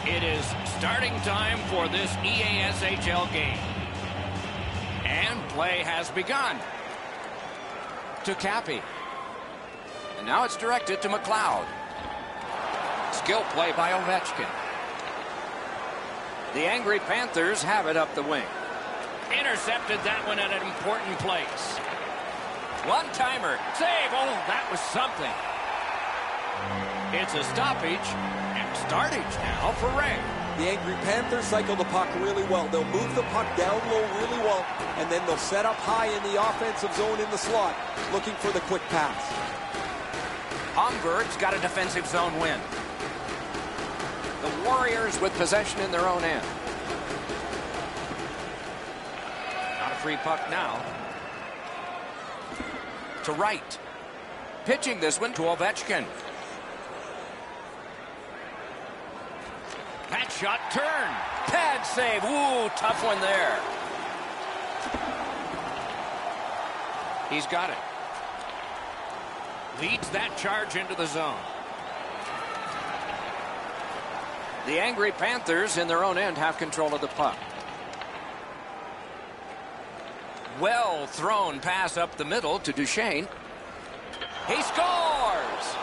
It is starting time for this EASHL game. And play has begun. To Cappy. And now it's directed to McLeod. Skill play by Ovechkin. The Angry Panthers have it up the wing. Intercepted that one at an important place. One-timer. Save. Oh, that was something. It's a stoppage and startage now for Ray. The Angry Panthers cycle the puck really well. They'll move the puck down low really well, and then they'll set up high in the offensive zone in the slot, looking for the quick pass. Homburg's got a defensive zone win. The Warriors with possession in their own end. Not a free puck now. To Wright. Pitching this one to Ovechkin. That shot turned. Pad save. Ooh, tough one there. He's got it. Leads that charge into the zone. The Angry Panthers in their own end have control of the puck. Well thrown pass up the middle to Duchesne. He scores!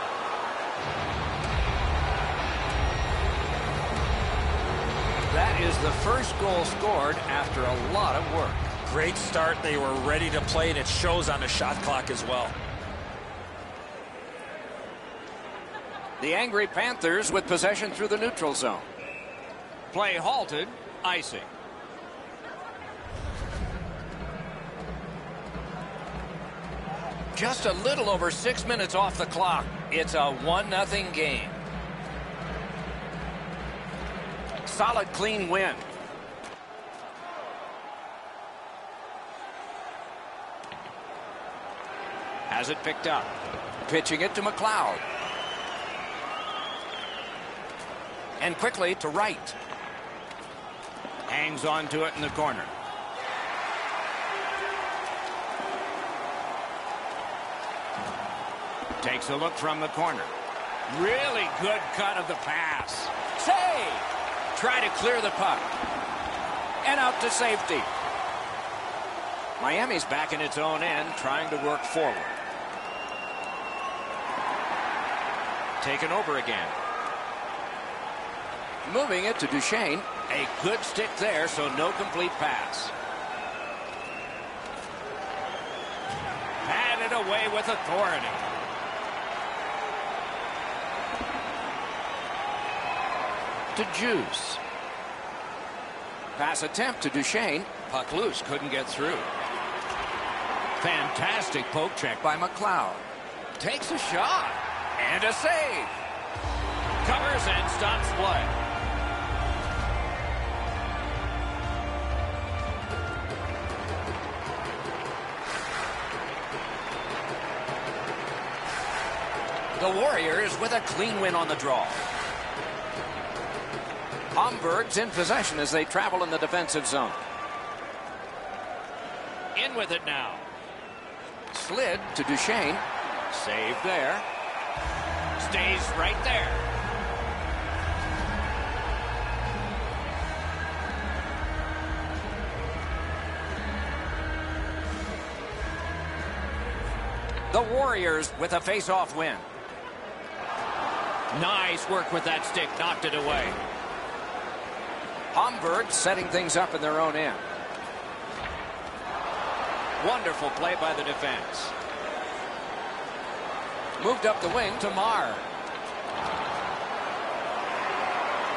That is the first goal scored after a lot of work. Great start. They were ready to play, and it shows on the shot clock as well. The Angry Panthers with possession through the neutral zone. Play halted. Icing. Just a little over 6 minutes off the clock. It's a 1-0 game. Solid, clean win. Has it picked up. Pitching it to McLeod. And quickly to Wright. Hangs on to it in the corner. Takes a look from the corner. Really good cut of the pass. Save! Try to clear the puck. And out to safety. Miami's back in its own end, trying to work forward. Taken over again. Moving it to Duchesne. A good stick there, so no complete pass. Batted away with authority. To Juice. Pass attempt to Duchesne. Puck loose, couldn't get through. Fantastic poke check by McLeod. Takes a shot. And a save. Covers and stops play. The Warriors with a clean win on the draw. Homburg's in possession as they travel in the defensive zone. In with it now. Slid to Duchesne. Save there. Stays right there. The Warriors with a face-off win. Nice work with that stick. Knocked it away. Homburg setting things up in their own end. Wonderful play by the defense. Moved up the wing to Marr.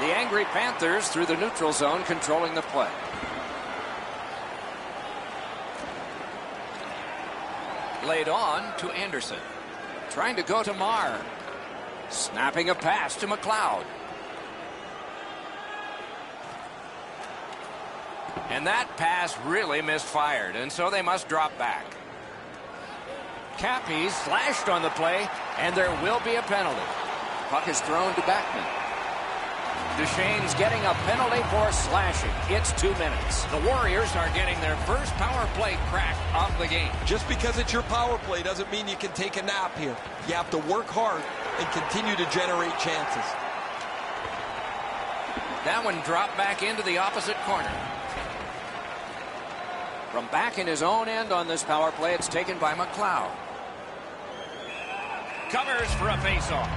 The Angry Panthers through the neutral zone controlling the play. Laid on to Anderson. Trying to go to Marr. Snapping a pass to McLeod. And that pass really misfired, and so they must drop back. Cappy slashed on the play, and there will be a penalty. Puck is thrown to Backman. Duchesne's getting a penalty for slashing. It's 2 minutes. The Warriors are getting their first power play crack of the game. Just because it's your power play doesn't mean you can take a nap here. You have to work hard and continue to generate chances. That one dropped back into the opposite corner. From back in his own end on this power play, it's taken by McLeod. Covers for a faceoff.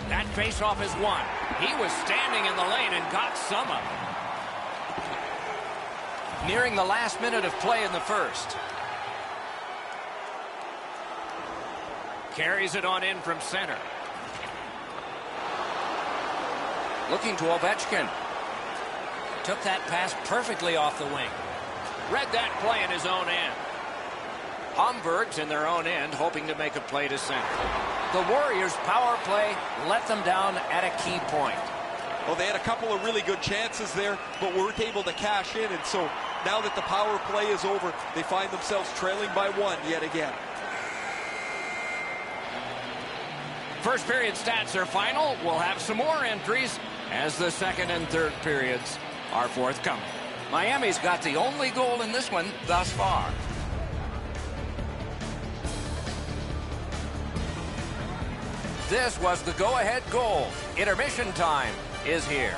That faceoff is won. He was standing in the lane and got some of it. Nearing the last minute of play in the first. Carries it on in from center. Looking to Ovechkin. Took that pass perfectly off the wing. Read that play in his own end. Hamburg's in their own end, hoping to make a play to center. The Warriors' power play let them down at a key point. Well, they had a couple of really good chances there, but weren't able to cash in. And so now that the power play is over, they find themselves trailing by one yet again. First period stats are final. We'll have some more entries as the second and third periods are forthcoming. Miami's got the only goal in this one thus far. This was the go-ahead goal. Intermission time is here.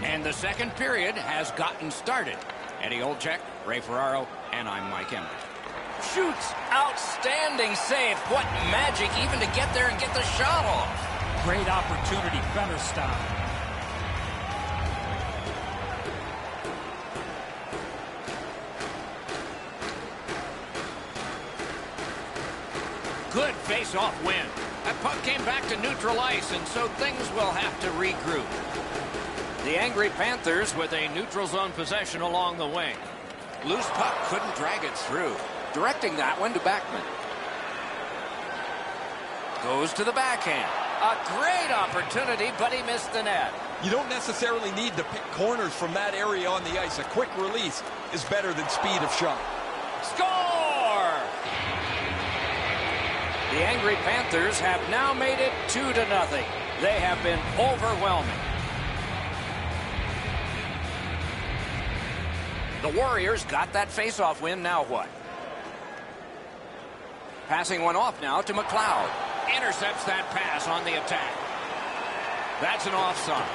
And the second period has gotten started. Eddie Olczyk, Ray Ferraro, and I'm Mike Emrick. Shoots. Outstanding save. What magic even to get there and get the shot off. Great opportunity. Better stop. Good face-off win. That puck came back to neutral ice, and so things will have to regroup. The Angry Panthers with a neutral zone possession along the wing. Loose puck couldn't drag it through. Directing that one to Backman. Goes to the backhand. A great opportunity, but he missed the net. You don't necessarily need to pick corners from that area on the ice. A quick release is better than speed of shot. Score! The Angry Panthers have now made it 2-0. They have been overwhelming. The Warriors got that face-off win. Now what? Passing one off now to McLeod. Intercepts that pass on the attack. That's an offside.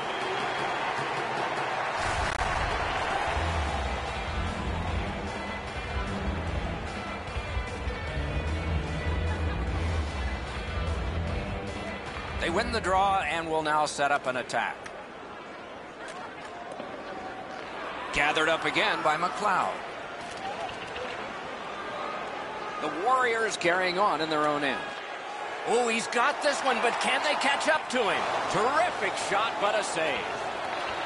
They win the draw and will now set up an attack. Gathered up again by McLeod. The Warriors carrying on in their own end. Oh, he's got this one, but can they catch up to him? Terrific shot, but a save.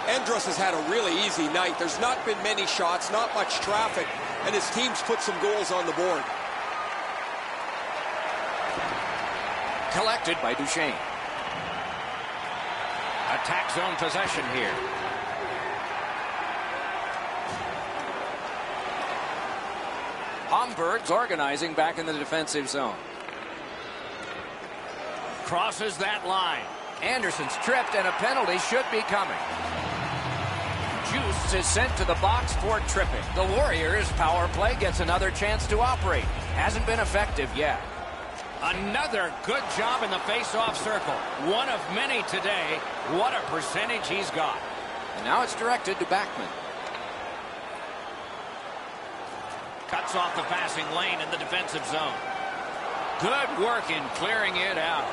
Andrus has had a really easy night. There's not been many shots, not much traffic, and his team's put some goals on the board. Collected by Duchesne. Attack zone possession here. Hamburg's organizing back in the defensive zone. Crosses that line. Anderson's tripped and a penalty should be coming. Juice is sent to the box for tripping. The Warriors' power play gets another chance to operate. Hasn't been effective yet. Another good job in the face-off circle. One of many today. What a percentage he's got. And now it's directed to Backman. Cuts off the passing lane in the defensive zone. Good work in clearing it out.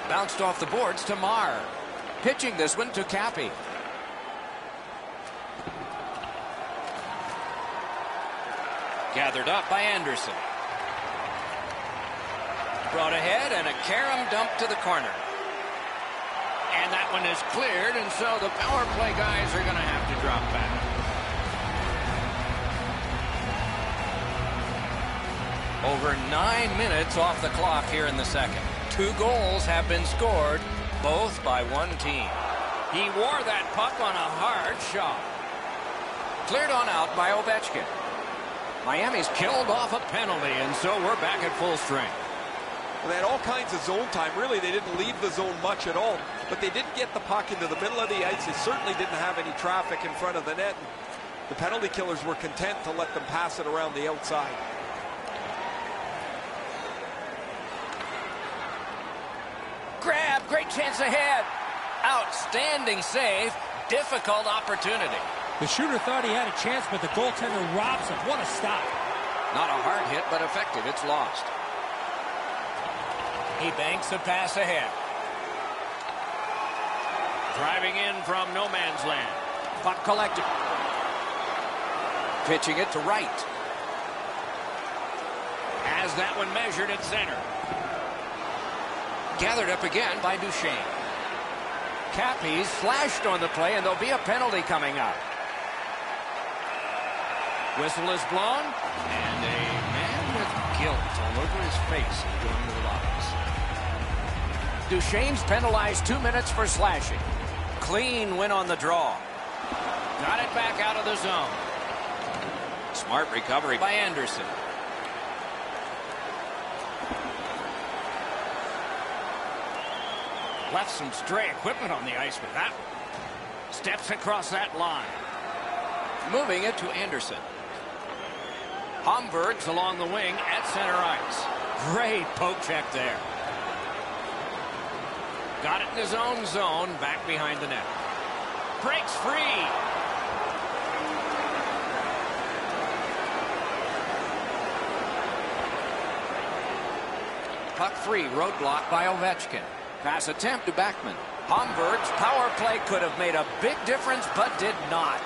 Bounced off the boards to Marr. Pitching this one to Cappy. Gathered up by Anderson. Brought ahead and a carom dump to the corner. And that one is cleared, and so the power play guys are going to have to drop back. Over 9 minutes off the clock here in the second. 2 goals have been scored, both by one team. He wore that puck on a hard shot. Cleared on out by Ovechkin. Miami's killed off a penalty, and so we're back at full strength. Well, they had all kinds of zone time. Really, they didn't leave the zone much at all, but they didn't get the puck into the middle of the ice. They certainly didn't have any traffic in front of the net. The penalty killers were content to let them pass it around the outside. Grab, great chance ahead. Outstanding save, difficult opportunity. The shooter thought he had a chance, but the goaltender robs him. What a stop. Not a hard hit, but effective. It's lost. He banks a pass ahead. Driving in from no man's land. Puck collected. Pitching it to right. Has that one measured at center. Gathered up again by Duchesne. Cappy's slashed on the play, and there'll be a penalty coming up. Whistle is blown, and a man with guilt all over his face is going to the box. Duchesne's penalized 2 minutes for slashing. Clean win on the draw. Got it back out of the zone. Smart recovery by Anderson. Left some stray equipment on the ice with that one. Steps across that line. Moving it to Anderson. Homburg's along the wing at center ice. Great poke check there. Got it in his own zone, back behind the net. Breaks free. Puck free, roadblock by Ovechkin. Pass attempt to Backman. Homburg's power play could have made a big difference, but did not.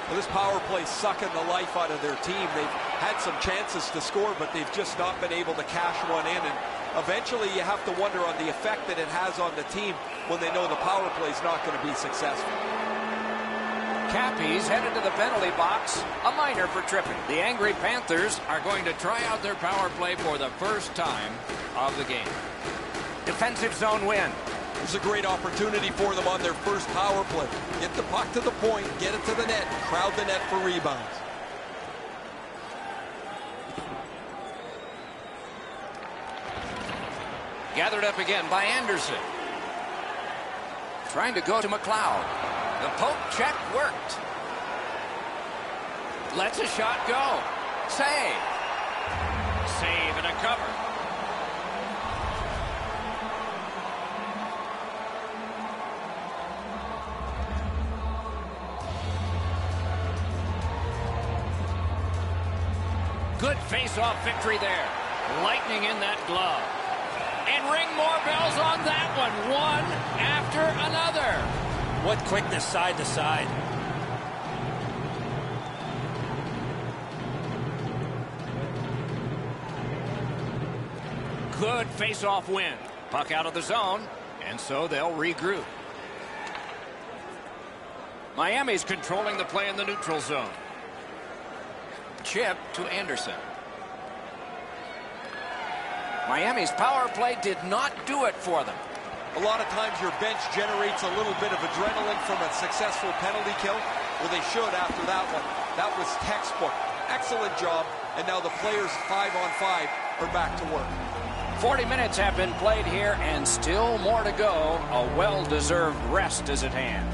Well, this power play sucking the life out of their team. They've had some chances to score, but they've just not been able to cash one in. And eventually you have to wonder on the effect that it has on the team when they know the power play is not going to be successful. Cappy's headed to the penalty box. A minor for tripping. The angry Panthers are going to try out their power play for the first time of the game. Defensive zone win. There's a great opportunity for them on their first power play. Get the puck to the point, get it to the net, crowd the net for rebounds. Gathered up again by Anderson. Trying to go to McLeod. The poke check worked. Lets a shot go. Save. Save and a cover. Good face-off victory there. Lightning in that glove. And ring more bells on that one. One after another. What quickness side to side. Good face-off win. Puck out of the zone, and so they'll regroup. Miami's controlling the play in the neutral zone. Chip to Anderson. Miami's power play did not do it for them. A lot of times your bench generates a little bit of adrenaline from a successful penalty kill. Well, they should after that one. That was textbook. Excellent job. And now the players 5-on-5 are back to work. 40 minutes have been played here and still more to go. A well-deserved rest is at hand.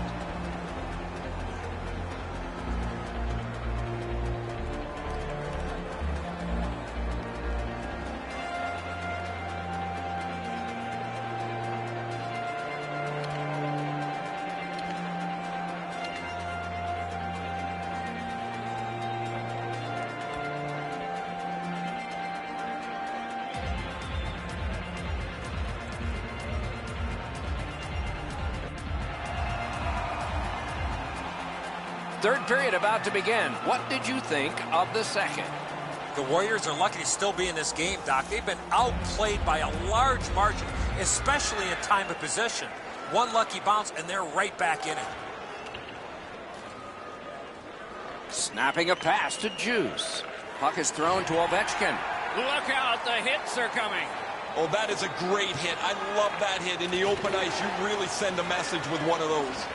Third period about to begin. What did you think of the second? The Warriors are lucky to still be in this game, Doc. They've been outplayed by a large margin, especially in time of possession. One lucky bounce, and they're right back in it. Snapping a pass to Juice. Puck is thrown to Ovechkin. Look out, the hits are coming. Oh, that is a great hit. I love that hit. In the open ice, you really send a message with one of those.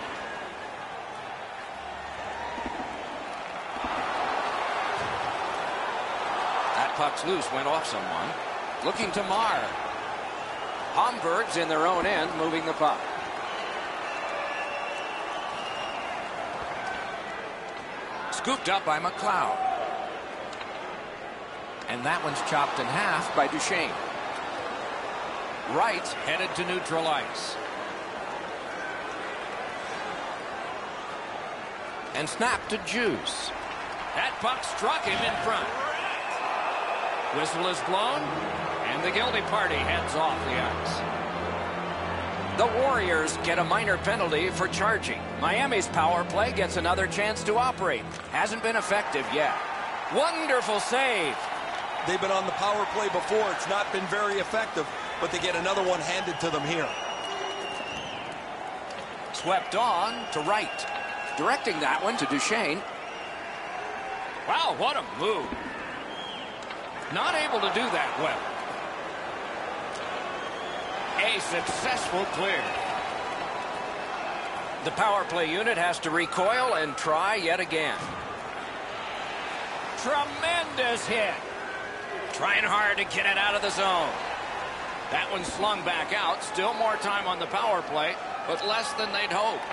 That puck's loose, went off someone. Looking to Marr. Homburg's in their own end, moving the puck. Scooped up by McLeod. And that one's chopped in half by Duchesne. Wright headed to neutral ice. And snapped to Juice. That puck struck him in front. Whistle is blown, and the guilty party heads off the ice. The Warriors get a minor penalty for charging. Miami's power play gets another chance to operate. Hasn't been effective yet. Wonderful save. They've been on the power play before. It's not been very effective, but they get another one handed to them here. Swept on to Wright. Directing that one to Duchesne. Wow, what a move. Not able to do that well. A successful clear. The power play unit has to recoil and try yet again. Tremendous hit. Trying hard to get it out of the zone. That one slung back out. Still more time on the power play, but less than they'd hoped.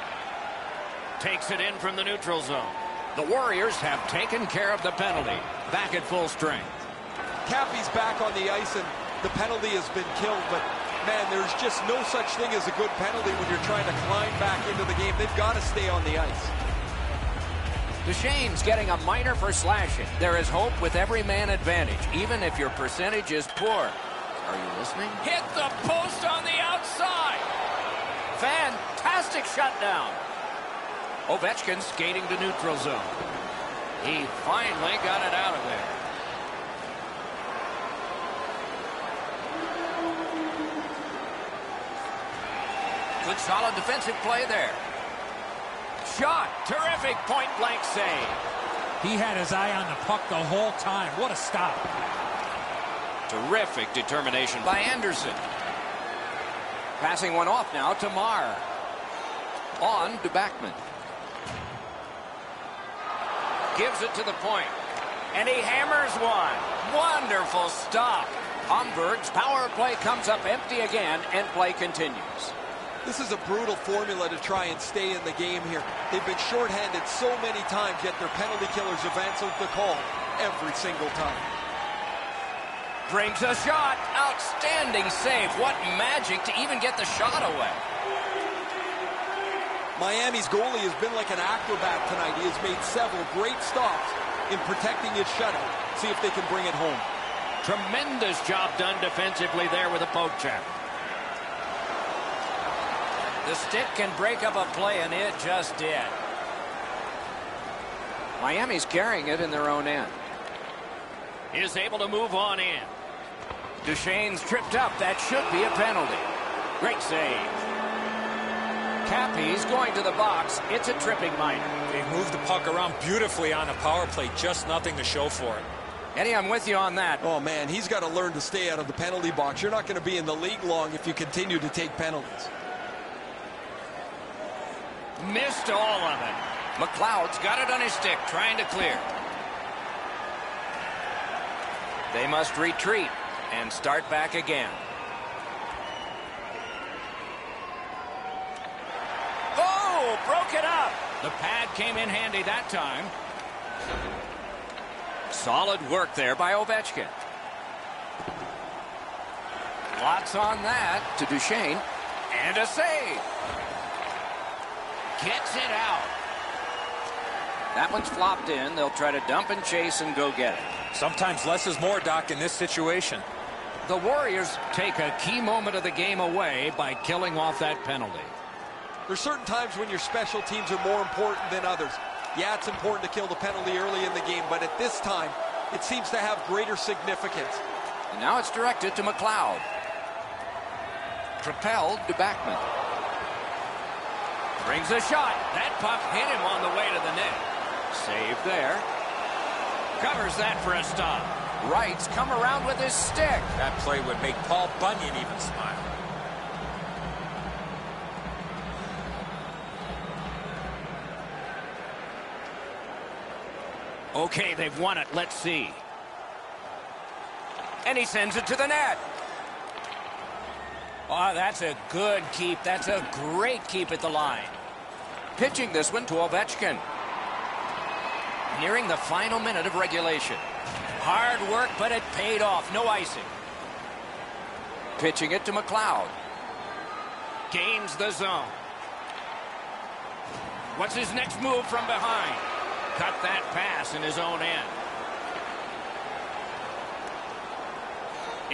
Takes it in from the neutral zone. The Warriors have taken care of the penalty. Back at full strength. Cappy's back on the ice, and the penalty has been killed, but man, there's just no such thing as a good penalty when you're trying to climb back into the game. They've got to stay on the ice. Duchesne's getting a minor for slashing. There is hope with every man advantage, even if your percentage is poor. Are you listening? Hit the post on the outside. Fantastic shutdown. Ovechkin skating to neutral zone. He finally got it out of there. Good solid defensive play there. Shot. Terrific point-blank save. He had his eye on the puck the whole time. What a stop. Terrific determination by Anderson. Passing one off now to Marr. On to Backman. Gives it to the point. And he hammers one. Wonderful stop. Homburg's power play comes up empty again, and play continues. This is a brutal formula to try and stay in the game here. They've been shorthanded so many times, yet their penalty killers have answered the call every single time. Brings a shot. Outstanding save. What magic to even get the shot away. Miami's goalie has been like an acrobat tonight. He has made several great stops in protecting his shutout. See if they can bring it home. Tremendous job done defensively there with a poke check. The stick can break up a play, and it just did. Miami's carrying it in their own end. Is able to move on in. Duchesne's tripped up. That should be a penalty. Great save. Cappy's going to the box. It's a tripping minor. They moved the puck around beautifully on the power play. Just nothing to show for it. Eddie, I'm with you on that. Oh, man, he's got to learn to stay out of the penalty box. You're not going to be in the league long if you continue to take penalties. Missed all of it. McLeod's got it on his stick, trying to clear. They must retreat and start back again. Oh, broke it up. The pad came in handy that time. Solid work there by Ovechkin. Lots on that to Duchesne. And a save. Gets it out. That one's flopped in. They'll try to dump and chase and go get it. Sometimes less is more, Doc, in this situation. The Warriors take a key moment of the game away by killing off that penalty. There's certain times when your special teams are more important than others. Yeah, it's important to kill the penalty early in the game, but at this time, it seems to have greater significance. And now it's directed to McLeod. Propelled to Backman. Brings a shot. That puck hit him on the way to the net. Save there. Covers that for a stop. Wright's come around with his stick. That play would make Paul Bunyan even smile. Okay, they've won it. Let's see. And he sends it to the net. Oh, that's a good keep. That's a great keep at the line. Pitching this one to Ovechkin. Nearing the final minute of regulation. Hard work, but it paid off. No icing. Pitching it to McLeod. Gains the zone. What's his next move from behind? Cut that pass in his own end.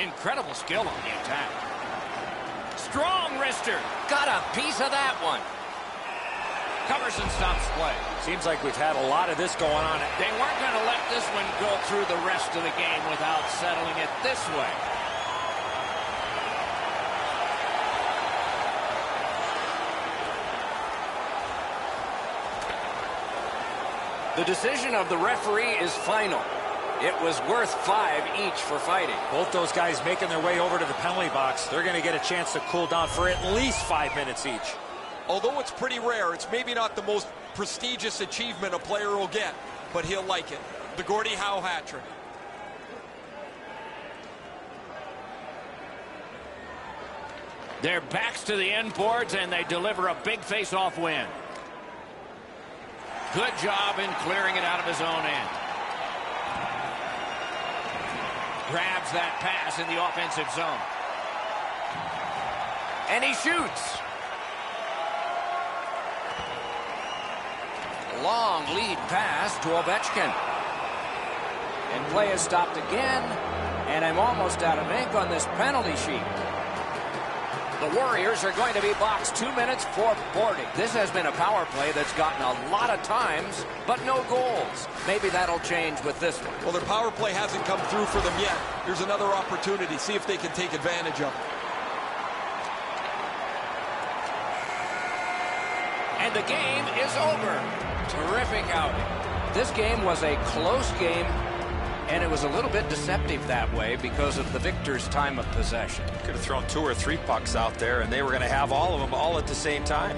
Incredible skill on the attack. Strong wrister. Got a piece of that one. Covers and stops play. Seems like we've had a lot of this going on. They weren't going to let this one go through the rest of the game without settling it this way. The decision of the referee is final. It was worth 5 each for fighting. Both those guys making their way over to the penalty box. They're going to get a chance to cool down for at least 5 minutes each. Although it's pretty rare, it's maybe not the most prestigious achievement a player will get, but he'll like it. The Gordie Howe hat trick. Their backs to the end boards, and they deliver a big face-off win. Good job in clearing it out of his own end. Grabs that pass in the offensive zone. And he shoots. Long lead pass to Ovechkin. And play is stopped again. And I'm almost out of ink on this penalty sheet. The Warriors are going to be boxed 2 minutes for boarding. This has been a power play that's gotten a lot of times, but no goals. Maybe that'll change with this one. Well, their power play hasn't come through for them yet. Here's another opportunity. See if they can take advantage of it. And the game is over. Terrific outing. This game was a close game, and it was a little bit deceptive that way because of the victor's time of possession. Could have thrown 2 or 3 pucks out there, and they were going to have all of them all at the same time.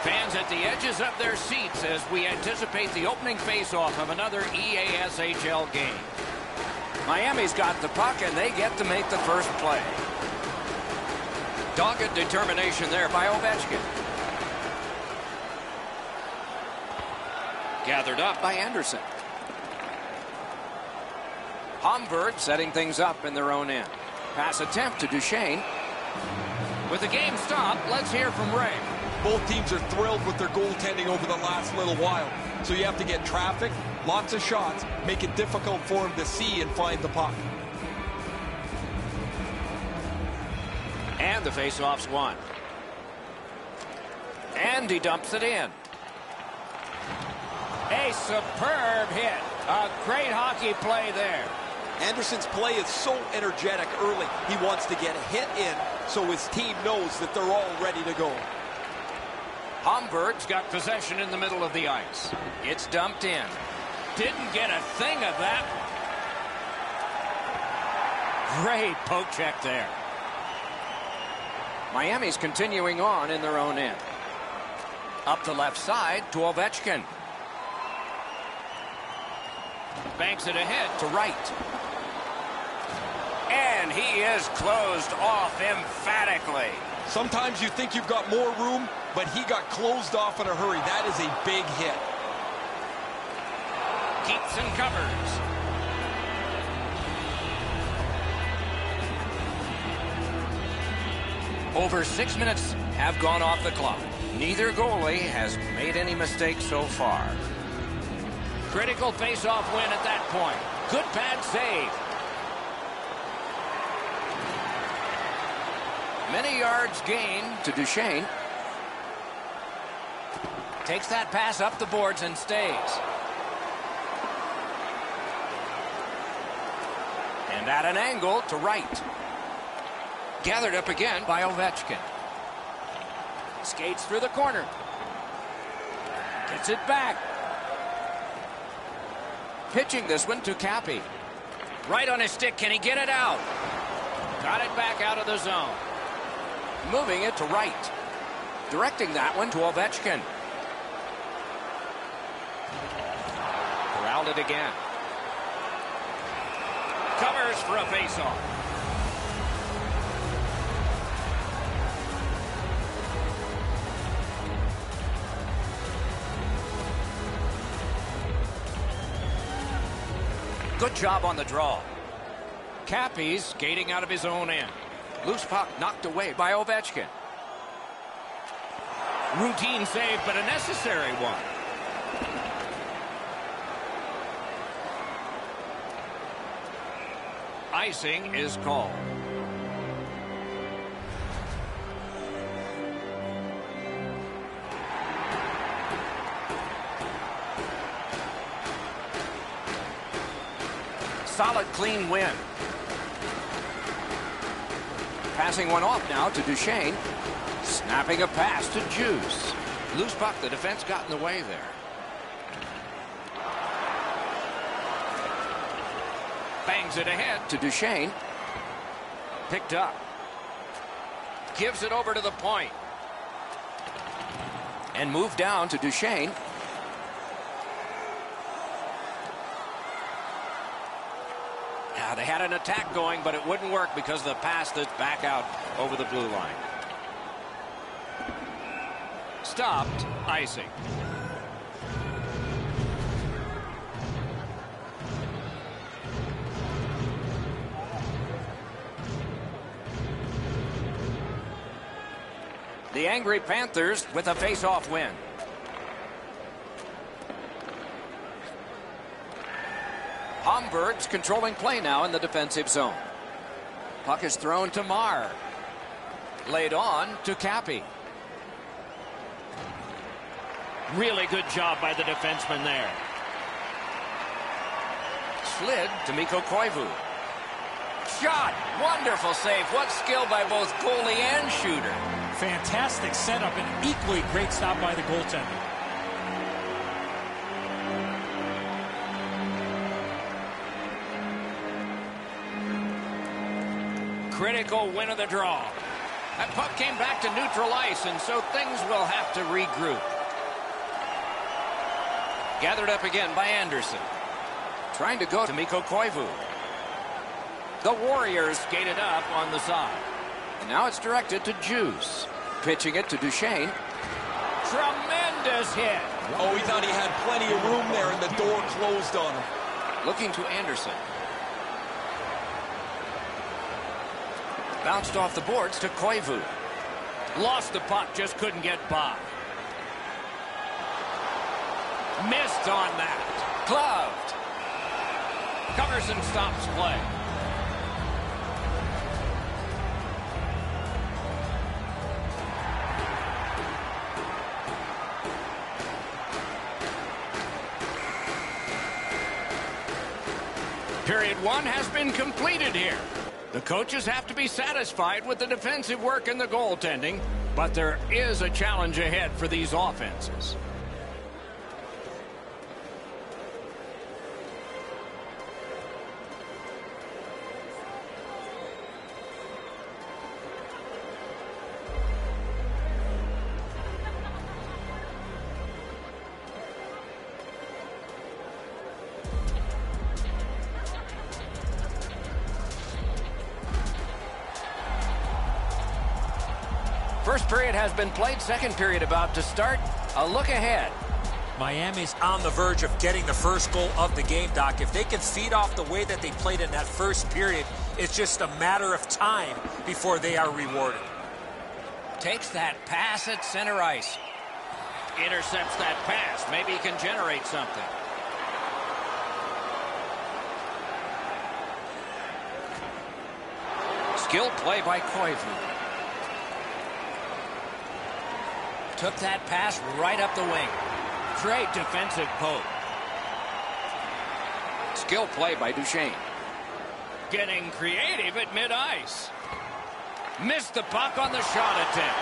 Fans at the edges of their seats as we anticipate the opening face-off of another EASHL game. Miami's got the puck, and they get to make the first play. Dogged determination there by Ovechkin. Gathered up by Anderson. Hamburg setting things up in their own end. Pass attempt to Duchesne. With the game stopped, let's hear from Ray. Both teams are thrilled with their goaltending over the last little while. So you have to get traffic, lots of shots, make it difficult for them to see and find the puck. And the faceoff's won. And he dumps it in. A superb hit. A great hockey play there. Anderson's play is so energetic early. He wants to get a hit in so his team knows that they're all ready to go. Hamburg's got possession in the middle of the ice. It's dumped in. Didn't get a thing of that. Great poke check there. Miami's continuing on in their own end. Up the left side to Ovechkin. Banks it ahead to right. And he is closed off emphatically. Sometimes you think you've got more room, but he got closed off in a hurry. That is a big hit. Keeps and covers. Over 6 minutes have gone off the clock. Neither goalie has made any mistakes so far. Critical face-off win at that point. Good pad save. Many yards gained to Duchesne. Takes that pass up the boards and stays. And at an angle to right. Gathered up again by Ovechkin. Skates through the corner. Gets it back. Pitching this one to Cappy. Right on his stick. Can he get it out? Got it back out of the zone. Moving it to right. Directing that one to Ovechkin. Corralled it again. Covers for a faceoff. Good job on the draw. Cappy's skating out of his own end. Loose puck knocked away by Ovechkin. Routine save, but a necessary one. Icing is called. Solid, clean win. Passing one off now to Duchesne. Snapping a pass to Juice. Loose puck, the defense got in the way there. Bangs it ahead to Duchesne. Picked up. Gives it over to the point. And moved down to Duchesne. Now, they had an attack going, but it wouldn't work because of the pass that's back out over the blue line. Stopped. Icing. The angry Panthers with a face-off win. Hamburg's controlling play now in the defensive zone. Puck is thrown to Marr. Laid on to Cappy. Really good job by the defenseman there. Slid to Mikko Koivu. Shot! Wonderful save. What skill by both goalie and shooter. Fantastic setup and equally great stop by the goaltender. Critical win of the draw. That puck came back to neutral ice, and so things will have to regroup. Gathered up again by Anderson. Trying to go to Mikko Koivu. The Warriors skated up on the side. And now it's directed to Juice. Pitching it to Duchesne. Tremendous hit. Oh, he thought he had plenty of room there, and the door closed on him. Looking to Anderson. Bounced off the boards to Koivu. Lost the puck, just couldn't get by. Missed on that. Gloved. Covers and stops play. Period one has been completed here. The coaches have to be satisfied with the defensive work and the goaltending, but there is a challenge ahead for these offenses. First period has been played. Second period about to start. A look ahead. Miami's on the verge of getting the first goal of the game, Doc. If they can feed off the way that they played in that first period, it's just a matter of time before they are rewarded. Takes that pass at center ice. Intercepts that pass. Maybe he can generate something. Skilled play by Koivu. Took that pass right up the wing. Great defensive poke. Skill play by Duchesne. Getting creative at mid-ice. Missed the puck on the shot attempt.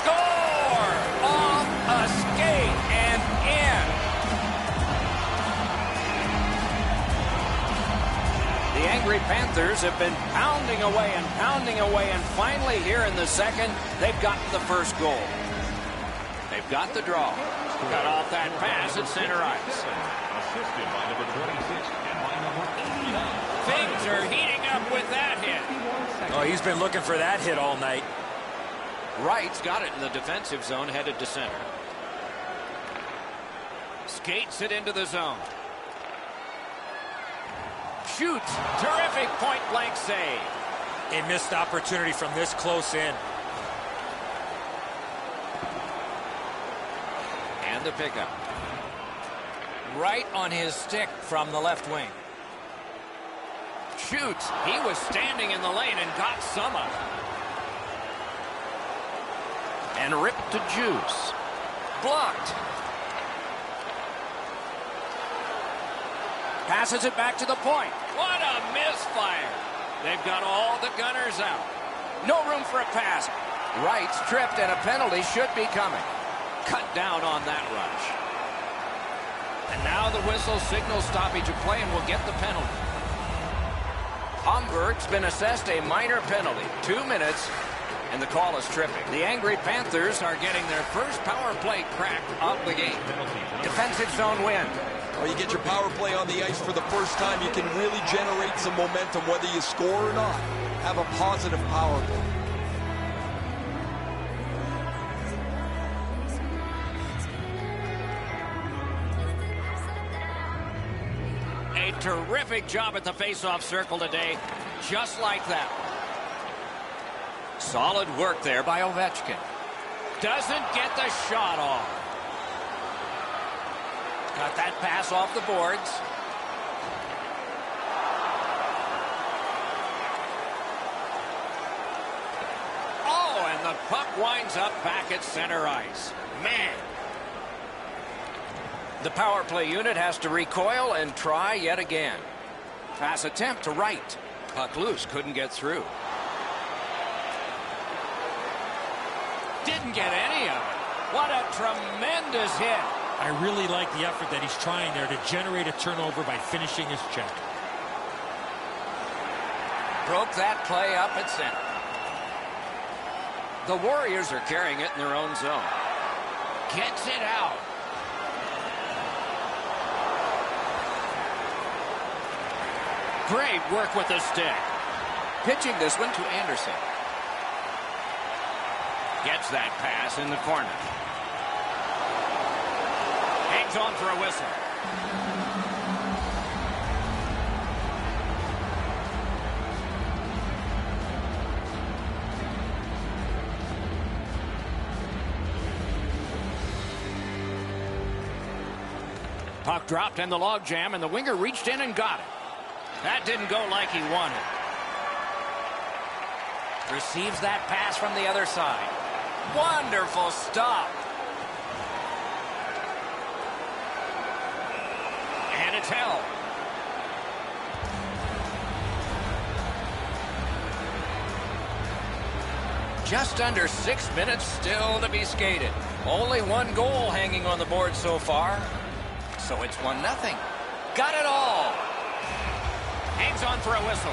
Score! Off a skate and in. The angry Panthers have been pounding away, and finally here in the second, they've gotten the first goal. They've got the draw. Cut off that pass at center ice. Assisted by number 26 and by number 89. Things are heating up with that hit. Oh, he's been looking for that hit all night. Wright's got it in the defensive zone, headed to center. Skates it into the zone. Shoots. Terrific point-blank save. A missed opportunity from this close in. The pickup. Right on his stick from the left wing. Shoots. He was standing in the lane and got some of it. And ripped to Juice. Blocked. Passes it back to the point. What a misfire. They've got all the gunners out. No room for a pass. Wright's tripped and a penalty should be coming. Cut down on that rush. And now the whistle signals stoppage of play and will get the penalty. Homburg's been assessed a minor penalty. 2 minutes, and the call is tripping. The angry Panthers are getting their first power play crack of the game. Defensive zone win. Well, you get your power play on the ice for the first time, you can really generate some momentum, whether you score or not. Have a positive power play. A terrific job at the face-off circle today, just like that. Solid work there by Ovechkin. Doesn't get the shot off. Got that pass off the boards. Oh, and the puck winds up back at center ice. Man. The power play unit has to recoil and try yet again. Pass attempt to Wright. Puck loose, couldn't get through. Didn't get any of it. What a tremendous hit. I really like the effort that he's trying there to generate a turnover by finishing his check. Broke that play up at center. The Warriors are carrying it in their own zone. Gets it out. Great work with the stick. Pitching this one to Anderson. Gets that pass in the corner. Hangs on for a whistle. Puck dropped in the log jam, and the winger reached in and got it. That didn't go like he wanted. Receives that pass from the other side. Wonderful stop. And it's held. Just under 6 minutes still to be skated. Only one goal hanging on the board so far. So it's 1-0. Got it all. Hangs on for a whistle.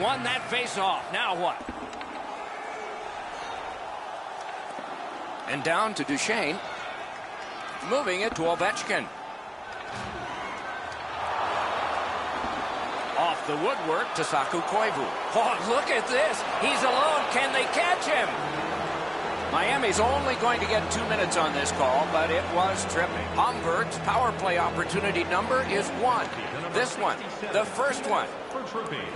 Won that face-off. Now what? And down to Duchesne. Moving it to Ovechkin. Off the woodwork to Saku Koivu. Oh, look at this. He's alone. Can they catch him? Miami's only going to get 2 minutes on this call, but it was tripping. Hamburg's power play opportunity number is 1. This one, the first one.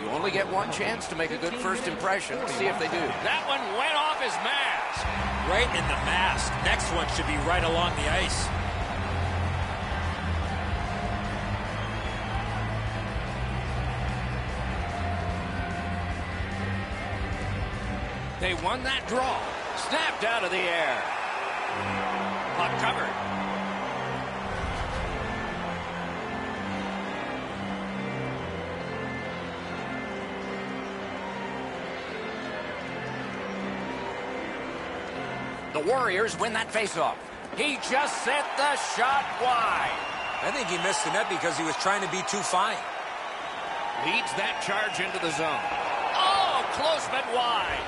You only get one chance to make a good first impression. See if they do. That one went off his mask. Right in the mask. Next one should be right along the ice. They won that draw. Snapped out of the air. Puck covered. The Warriors win that faceoff. He just sent the shot wide. I think he missed the net because he was trying to be too fine. Leads that charge into the zone. Oh, close but wide.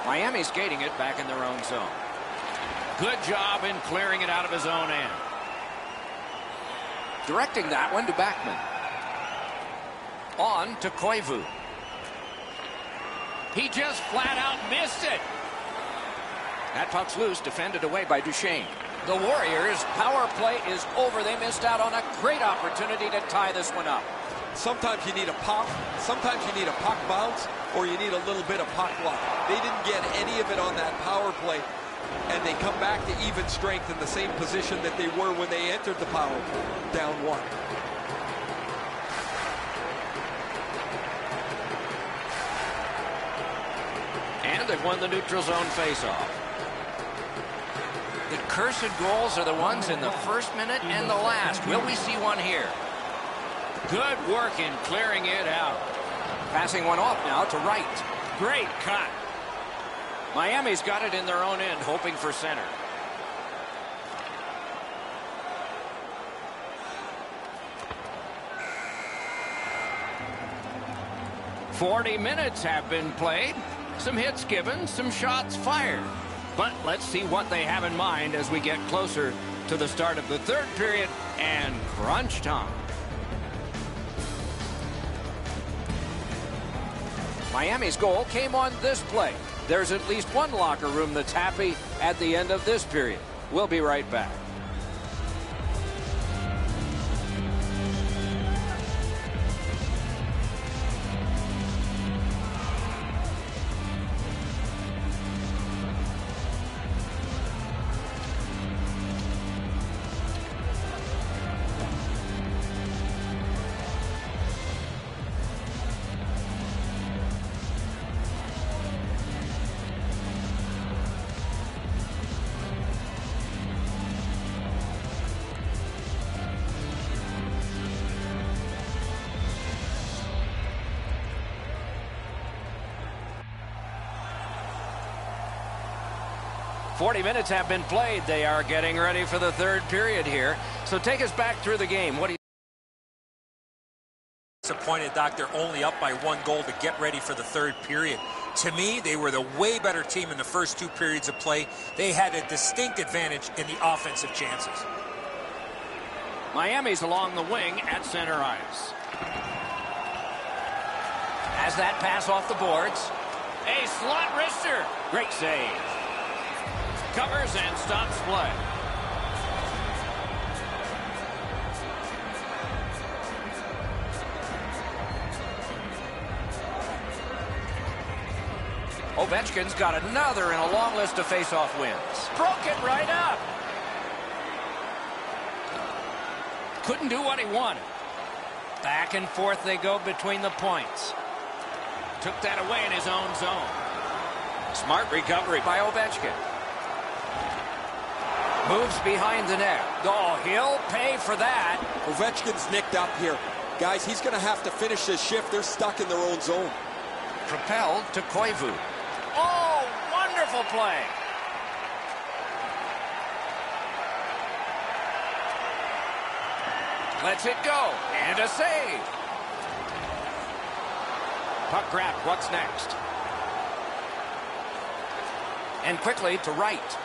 Miami skating it back in their own zone. Good job in clearing it out of his own end. Directing that one to Backman. On to Koivu. He just flat out missed it. That puck's loose, defended away by Duchesne. The Warriors' power play is over. They missed out on a great opportunity to tie this one up. Sometimes you need a pop, sometimes you need a puck bounce, or you need a little bit of puck luck. They didn't get any of it on that power play, and they come back to even strength in the same position that they were when they entered the power play, down 1. And they've won the neutral zone faceoff. The cursed goals are the ones in the first minute and the last. Will we see one here? Good work in clearing it out. Passing one off now to Wright. Great cut. Miami's got it in their own end, hoping for center. "40 minutes have been played. Some hits given, some shots fired. But let's see what they have in mind as we get closer to the start of the third period and crunch time." Miami's goal came on this play. There's at least one locker room that's happy at the end of this period. We'll be right back. 40 minutes have been played. They are getting ready for the third period here. So take us back through the game. What do you... Disappointed, Doc. They're only up by 1 goal to get ready for the third period. To me, they were the way better team in the first 2 periods of play. They had a distinct advantage in the offensive chances. Miami's along the wing at center ice. Has that pass off the boards. A slot wrister. Great save. Covers and stops play. Ovechkin's got another in a long list of face-off wins. Broke it right up. Couldn't do what he wanted. Back and forth they go between the points. Took that away in his own zone. Smart recovery by Ovechkin. Moves behind the net. Oh, he'll pay for that. Ovechkin's nicked up here. Guys, he's going to have to finish this shift. They're stuck in their own zone. Propelled to Koivu. Oh, wonderful play. Lets it go. And a save. Puck grab. What's next? And quickly to right.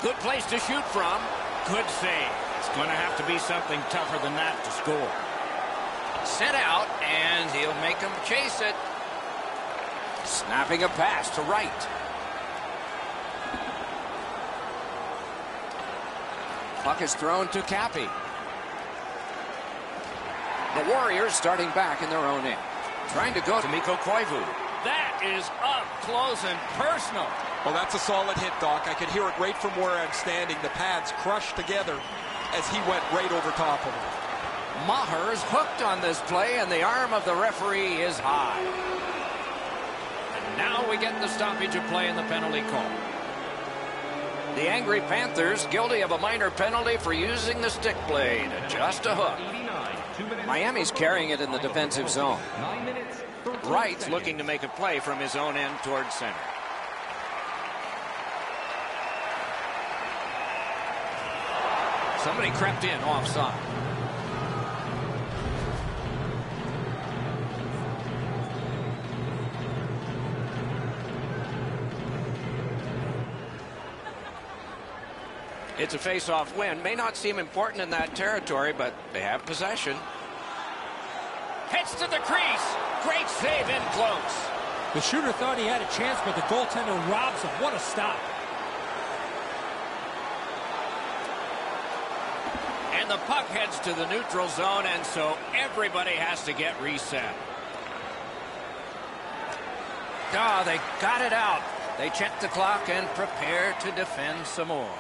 Good place to shoot from. Good save. It's going to have to be something tougher than that to score. Sent out, and he'll make him chase it. Snapping a pass to right. Puck is thrown to Cappy. The Warriors starting back in their own end. Trying to go to Mikko Koivu. That is up close and personal. Well, that's a solid hit, Doc. I could hear it right from where I'm standing. The pads crushed together as he went right over top of him. Maher's hooked on this play, and the arm of the referee is high. And now we get the stoppage of play in the penalty call. The angry Panthers guilty of a minor penalty for using the stick blade. Just a hook. Miami's carrying it in the defensive zone. Wright's looking to make a play from his own end towards center. Somebody crept in offside. It's a face-off win. May not seem important in that territory, but they have possession. Hits to the crease. Great save in close. The shooter thought he had a chance, but the goaltender robs him. What a stop. And the puck heads to the neutral zone, and so everybody has to get reset. Oh, they got it out. They check the clock and prepare to defend some more.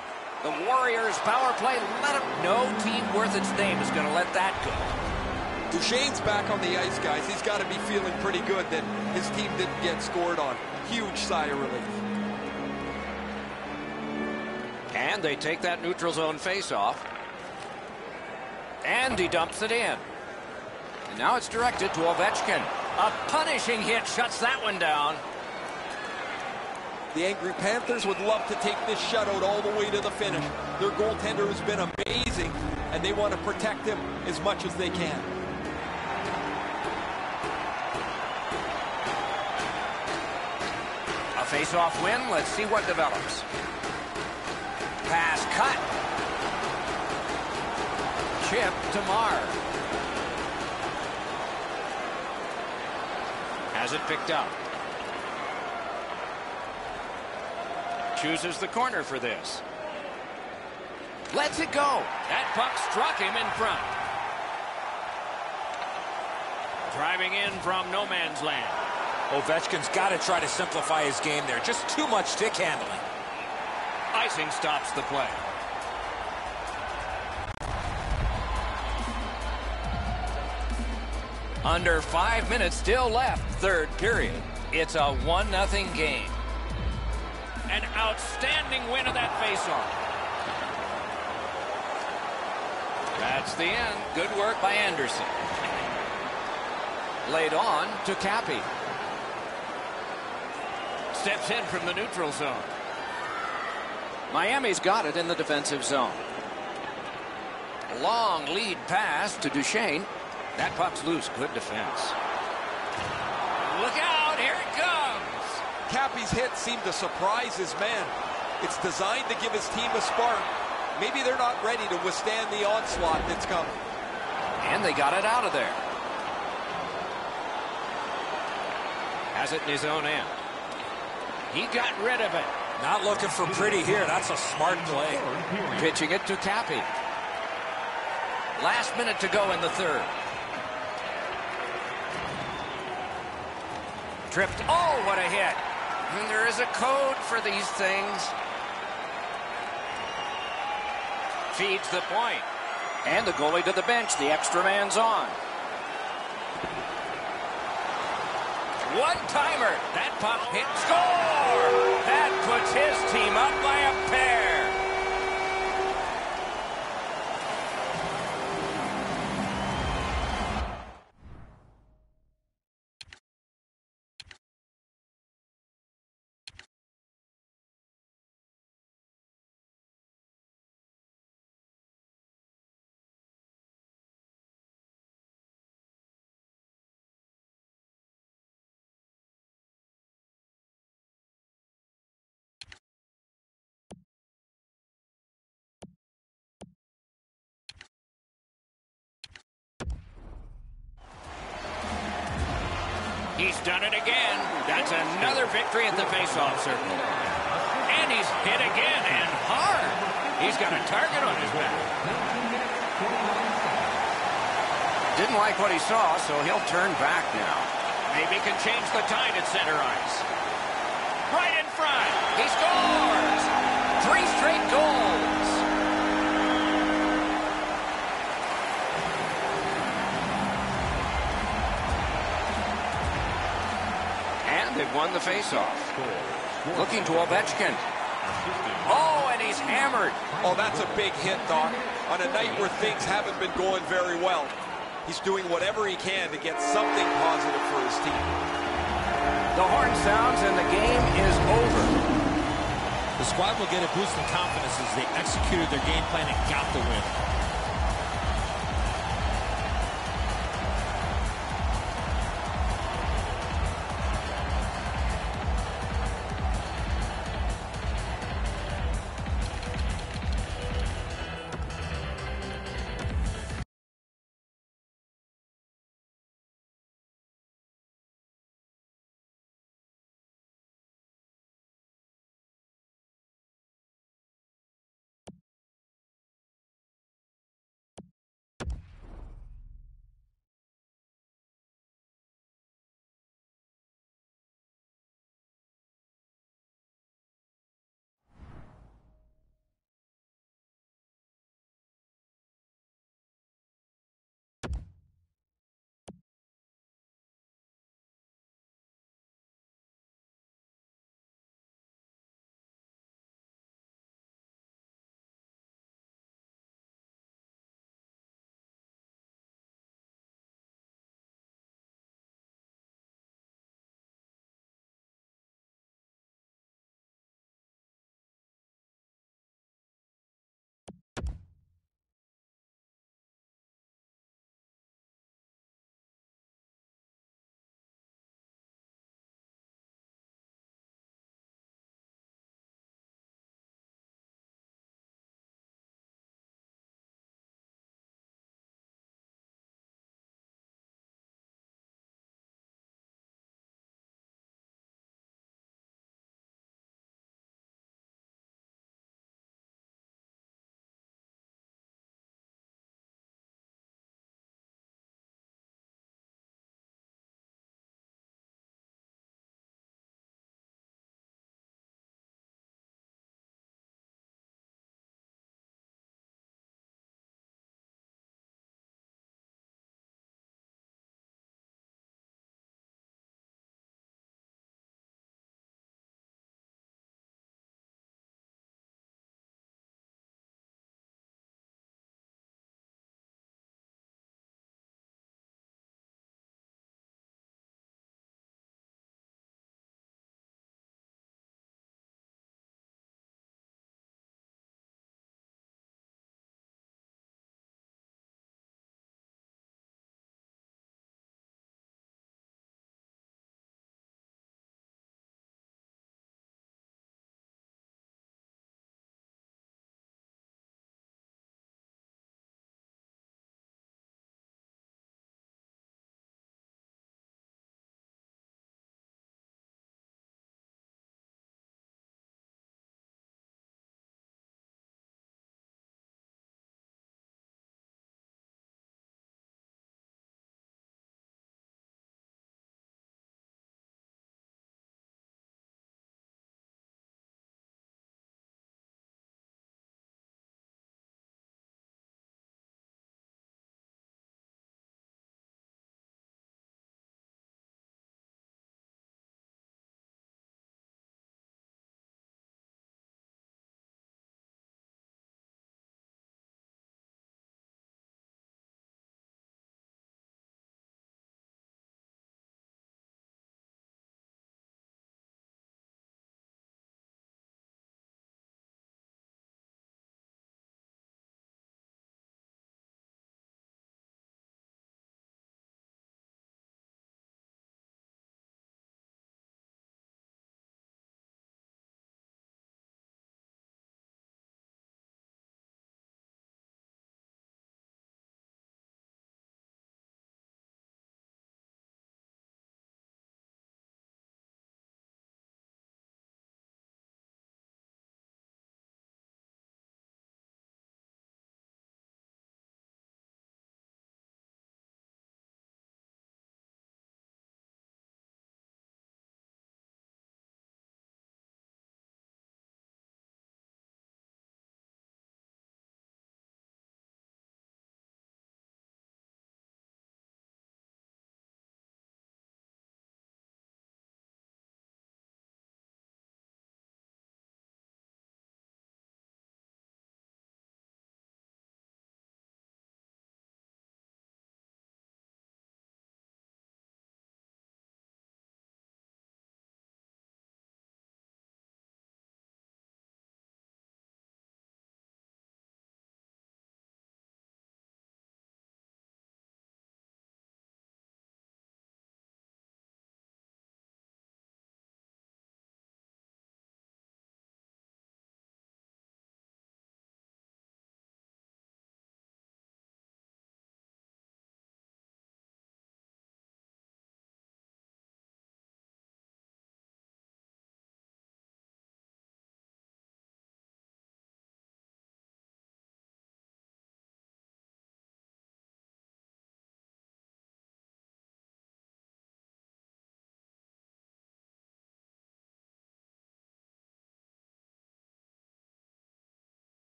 The Warriors power play, let him. No team worth its name is going to let that go. Duchesne's back on the ice, guys. He's got to be feeling pretty good that his team didn't get scored on. Huge sigh of relief. And they take that neutral zone face-off. And he dumps it in. And now it's directed to Ovechkin. A punishing hit shuts that one down. The angry Panthers would love to take this shutout all the way to the finish. Their goaltender has been amazing, and they want to protect him as much as they can. A face-off win. Let's see what develops. Pass cut. Chip to Marr. Has it picked up. Chooses the corner for this. Lets it go. That puck struck him in front. Driving in from no man's land. Ovechkin's got to try to simplify his game there. Just too much stick handling. Icing stops the play. Under 5 minutes still left, third period. It's a 1-0 game. An outstanding win of that faceoff. That's the end. Good work by Anderson. Laid on to Cappy. Steps in from the neutral zone. Miami's got it in the defensive zone. Long lead pass to Duchesne. That puck's loose. Good defense. Look out, here it comes. Cappy's hit seemed to surprise his man. It's designed to give his team a spark. Maybe they're not ready to withstand the onslaught that's coming. And they got it out of there. Has it in his own end. He got rid of it. Not looking for pretty here. That's a smart play. Pitching it to Cappy. Last minute to go in the third. Tripped. Oh, what a hit. And there is a code for these things. Feeds the point. And the goalie to the bench. The extra man's on. One-timer. That puck hit. Score! That puts his team up by a pair. He's done it again. That's another victory at the faceoff circle. And he's hit again, and hard. He's got a target on his back. Didn't like what he saw, so he'll turn back now. Maybe can change the tide at center ice. Right in front. He scores. 3 straight goals. They've won the faceoff. Looking to Ovechkin. Oh, and he's hammered. Oh, that's a big hit, Doc. On a night where things haven't been going very well, he's doing whatever he can to get something positive for his team. The horn sounds and the game is over. The squad will get a boost in confidence as they executed their game plan and got the win.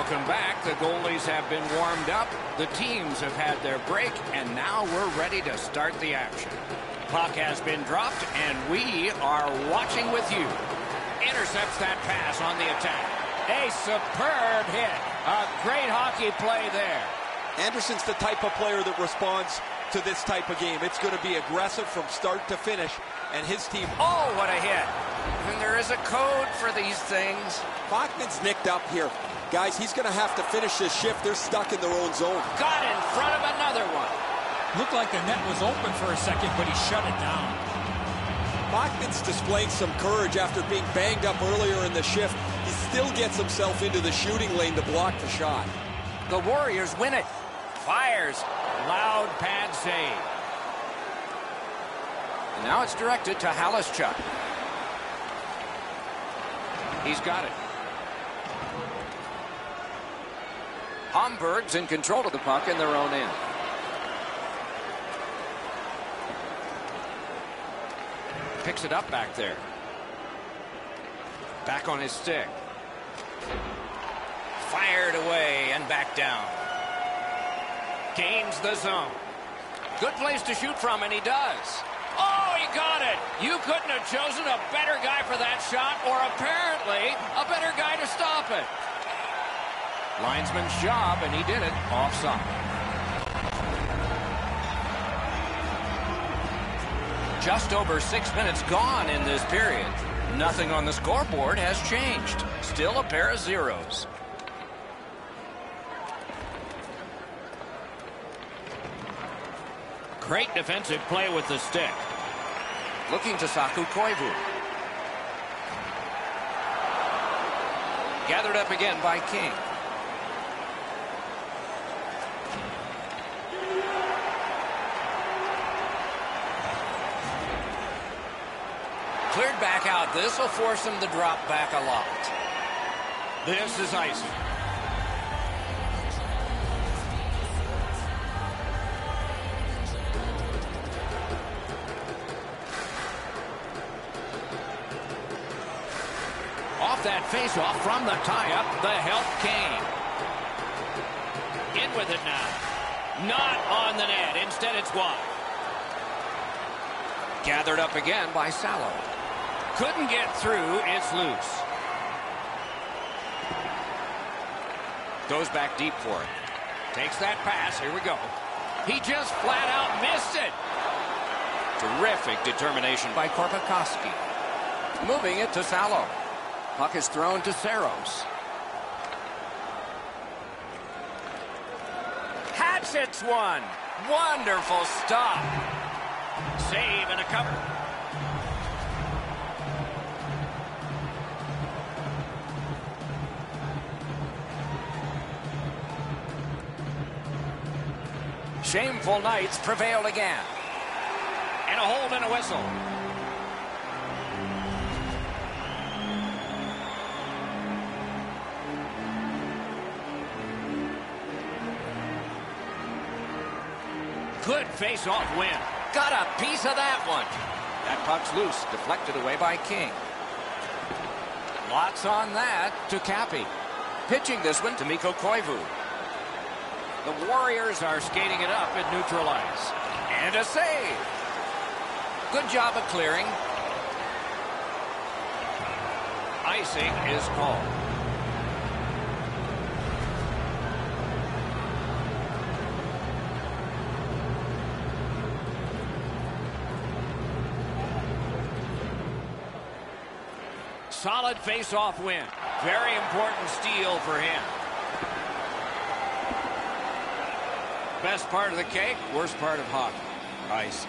Welcome back. The goalies have been warmed up. The teams have had their break, and now we're ready to start the action. Puck has been dropped, and we are watching with you. Intercepts that pass on the attack. A superb hit. A great hockey play there. Anderson's the type of player that responds to this type of game. It's going to be aggressive from start to finish, and his team... Oh, what a hit. And there is a code for these things. Bachman's nicked up here. Guys, he's going to have to finish this shift. They're stuck in their own zone. Got in front of another one. Looked like the net was open for a second, but he shut it down. Bachman's displaying some courage after being banged up earlier in the shift. He still gets himself into the shooting lane to block the shot. The Warriors win it. Fires. Loud pad save. And now it's directed to Halischuk. He's got it. Hamburg's in control of the puck in their own end. Picks it up back there. Back on his stick. Fired away and back down. Gains the zone. Good place to shoot from, and he does. Oh, he got it. You couldn't have chosen a better guy for that shot, or apparently a better guy to stop it. Linesman's job, and he did it offside. Just over 6 minutes gone in this period. Nothing on the scoreboard has changed. Still a pair of zeros. Great defensive play with the stick. Looking to Saku Koivu. Gathered up again by King. Cleared back out. This will force him to drop back a lot. This is icing. Off that faceoff from the tie-up, the help came. In with it now. Not on the net. Instead, it's wide. Gathered up again by Salo. Couldn't get through. It's loose. Goes back deep for it. Takes that pass. Here we go. He just flat out missed it. Terrific determination by Korpikoski. Moving it to Salo. Puck is thrown to Saros. Hatchets one. Wonderful stop. Save and a cover. Shameful Knights prevail again. And a hold and a whistle. Good face-off win. Got a piece of that one. That puck's loose. Deflected away by King. Lots on that to Cappy. Pitching this one to Mikko Koivu. The Warriors are skating it up at neutral ice. And a save. Good job of clearing. Icing is called. Solid face-off win. Very important steal for him. Best part of the cake, worst part of hockey. Ice.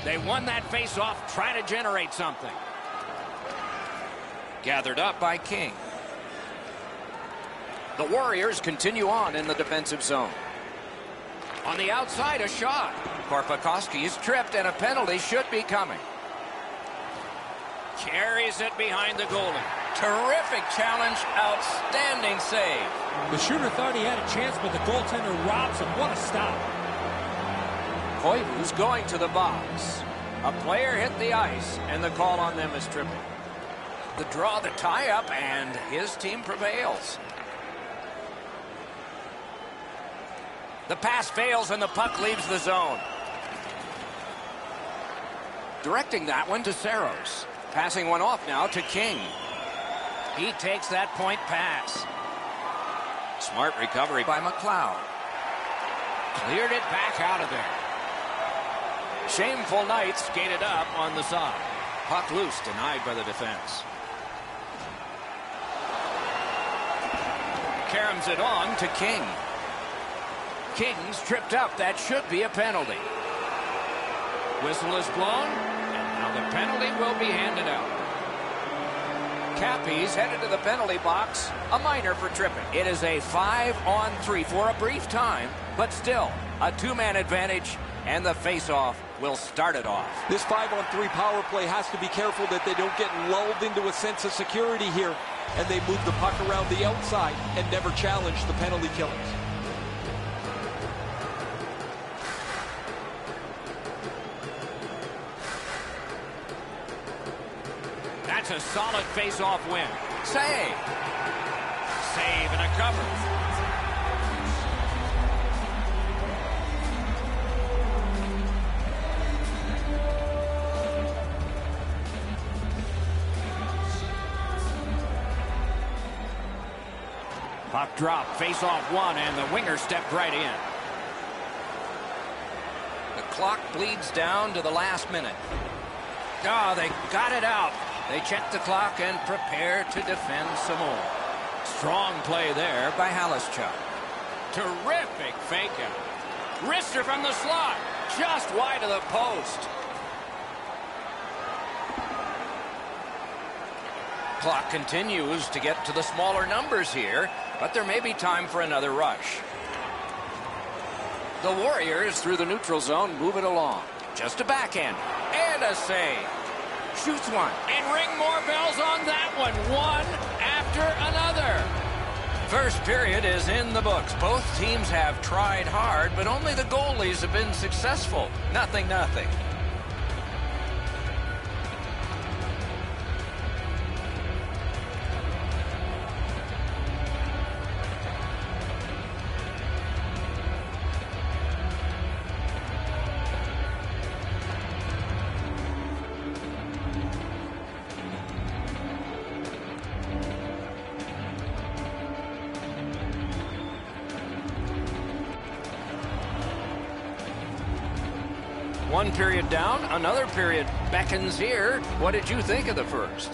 They won that face-off trying to generate something. Gathered up by King. The Warriors continue on in the defensive zone. On the outside, a shot. Korpikoski is tripped, and a penalty should be coming. Carries it behind the goalie. Terrific challenge. Outstanding save. The shooter thought he had a chance, but the goaltender robs him. What a stop. Koivu's going to the box. A player hit the ice, and the call on them is tripping. The draw, the tie-up, and his team prevails. The pass fails, and the puck leaves the zone. Directing that one to Saros. Passing one off now to King. He takes that point pass. Smart recovery by McLeod. Cleared it back out of there. Shameful Knights skated up on the side. Puck loose, denied by the defense. Caroms it on to King. King's tripped up. That should be a penalty. Whistle is blown, and now the penalty will be handed out. Cappy's headed to the penalty box. A minor for tripping. It is a 5-on-3 for a brief time, but still a two-man advantage, and the face-off will start it off. This 5-on-3 power play has to be careful that they don't get lulled into a sense of security here, and they move the puck around the outside and never challenge the penalty killers. That's a solid face-off win. Save. Save and a cover. Puck drop, face-off one, and the winger stepped right in. The clock bleeds down to the last minute. Oh, they got it out. They check the clock and prepare to defend some more. Strong play there by Halischuk. Terrific fake out. Wrister from the slot. Just wide of the post. Clock continues to get to the smaller numbers here, but there may be time for another rush. The Warriors, through the neutral zone, move it along. Just a backhand. And a save. Shoots one. And ring more bells on that one. One after another. First period is in the books. Both teams have tried hard, but only the goalies have been successful. 0-0. One period down, another period beckons here. What did you think of the first?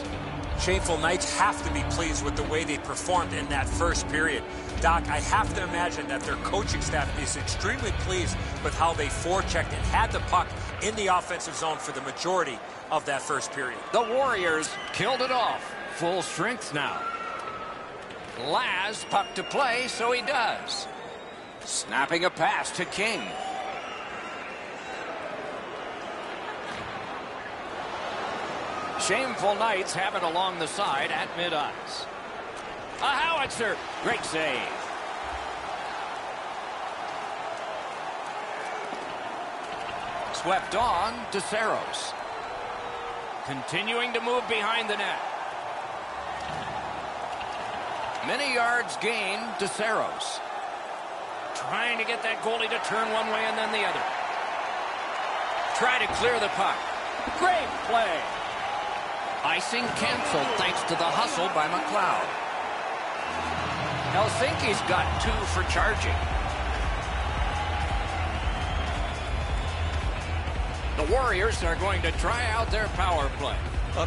Shameful Knights have to be pleased with the way they performed in that first period. Doc, I have to imagine that their coaching staff is extremely pleased with how they forechecked and had the puck in the offensive zone for the majority of that first period. The Warriors killed it off. Full strength now. Laz puck to play, so he does. Snapping a pass to King. Shameful Knights have it along the side at mid-ice. A howitzer. Great save. Swept on to Saros. Continuing to move behind the net. Many yards gained to Saros. Trying to get that goalie to turn one way and then the other. Try to clear the puck. Great play. Icing canceled thanks to the hustle by McLeod. Helsinki's got 2 for charging. The Warriors are going to try out their power play.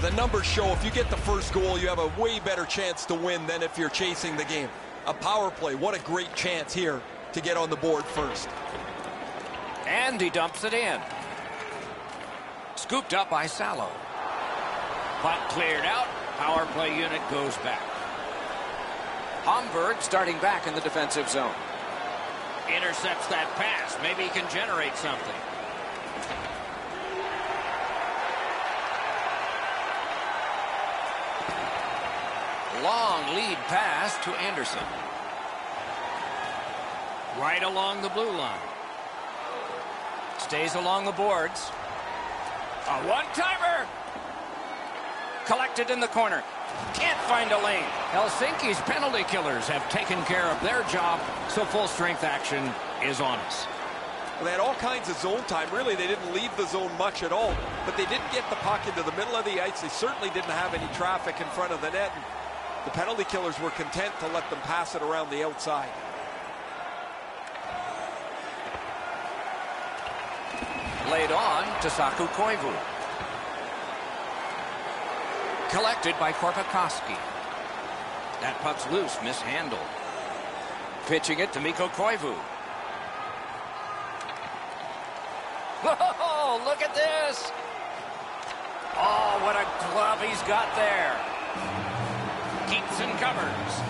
The numbers show if you get the first goal, you have a way better chance to win than if you're chasing the game. A power play, what a great chance here to get on the board first. And he dumps it in. Scooped up by Salo. Puck cleared out. Power play unit goes back. Homburg starting back in the defensive zone. Intercepts that pass. Maybe he can generate something. Long lead pass to Anderson. Right along the blue line. stays along the boards. A one-timer. Collected in the corner. Can't find a lane. Helsinki's penalty killers have taken care of their job, so full strength action is on us. Well, they had all kinds of zone time. Really, they didn't leave the zone much at all, but they didn't get the puck into the middle of the ice. They certainly didn't have any traffic in front of the net. And the penalty killers were content to let them pass it around the outside. Laid on to Saku Koivu. Collected by Korpikoski. That puck's loose, mishandled. Pitching it to Mikko Koivu. Whoa, look at this! Oh, what a glove he's got there. Keeps and covers.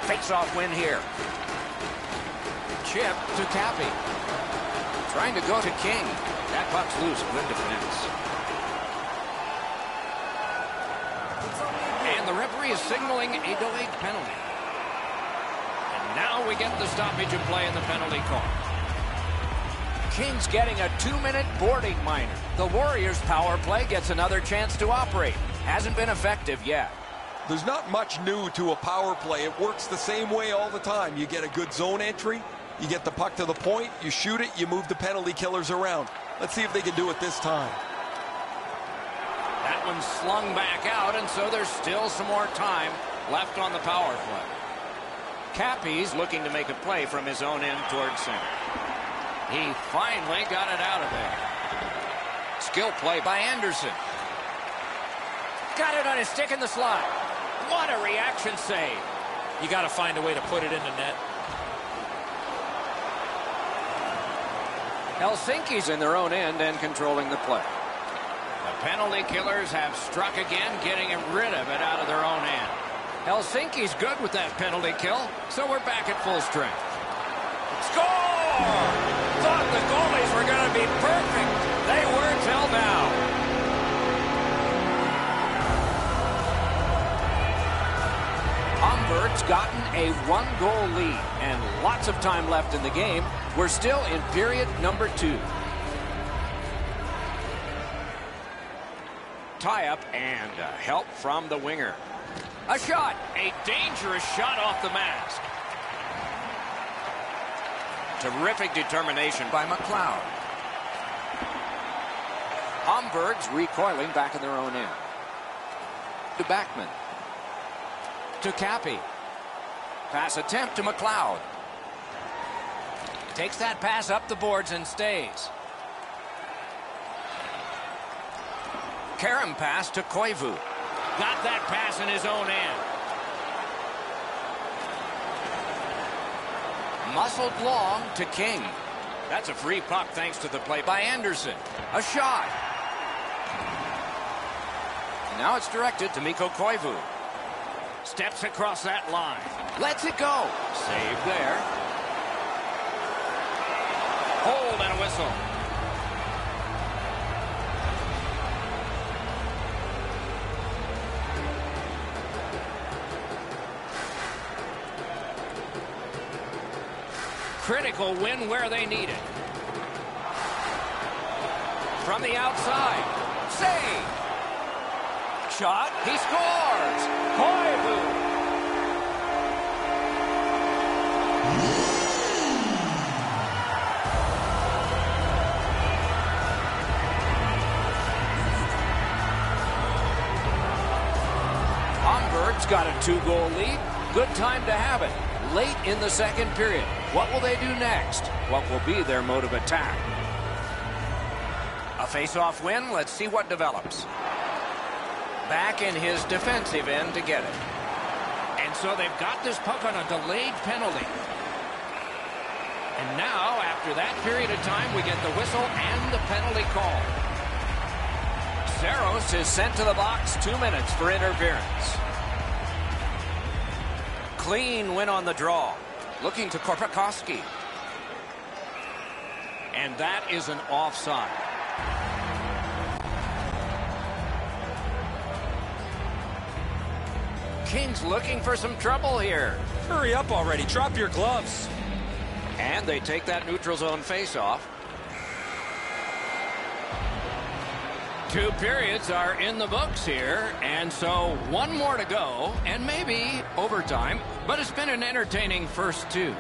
Face-off win here. Chip to Cappy. Trying to go to King. That puck's loose. Good defense. And the referee is signaling a delayed penalty. And now we get the stoppage of play in the penalty call. King's getting a 2-minute boarding minor. The Warriors' power play gets another chance to operate. Hasn't been effective yet. There's not much new to a power play. It works the same way all the time. You get a good zone entry, you get the puck to the point, you shoot it, you move the penalty killers around. Let's see if they can do it this time. That one's slung back out, and so there's still some more time left on the power play. Cappy's looking to make a play from his own end towards center. He finally got it out of there. Skill play by Anderson. Got it on his stick in the slot. What a reaction save. You got to find a way to put it in the net. Helsinki's in their own end and controlling the play. The penalty killers have struck again, getting rid of it out of their own end. Helsinki's good with that penalty kill, so we're back at full strength. Score! Thought the goalies were going to be perfect. They were till now. Hamburg's gotten a 1-goal lead and lots of time left in the game. We're still in period number 2. Tie-up and help from the winger. A shot. A dangerous shot off the mask. Terrific determination by McLeod. Hamburg's recoiling back in their own end. To Backman. To Cappy. Pass attempt to McLeod. Takes that pass up the boards and stays. Karam pass to Koivu. Got that pass in his own end. Muscled long to King. That's a free puck thanks to the play by Anderson. A shot. Now it's directed to Mikko Koivu. Steps across that line. Lets it go. Save there. Hold and a whistle. Critical win where they need it. From the outside. Save. Shot. He scores. Koivu. Hamburg's got a 2-goal lead. Good time to have it. Late in the second period. What will they do next? What will be their mode of attack? A face-off win. Let's see what develops. Back in his defensive end to get it. And so they've got this puck on a delayed penalty. And now, after that period of time, we get the whistle and the penalty call. Saros is sent to the box. 2 minutes for interference. Clean win on the draw. Looking to Korpikoski. And that is an offside. Kings looking for some trouble here. Hurry up already. Drop your gloves. And they take that neutral zone faceoff. 2 periods are in the books here, and so 1 more to go, and maybe overtime, but it's been an entertaining first 2.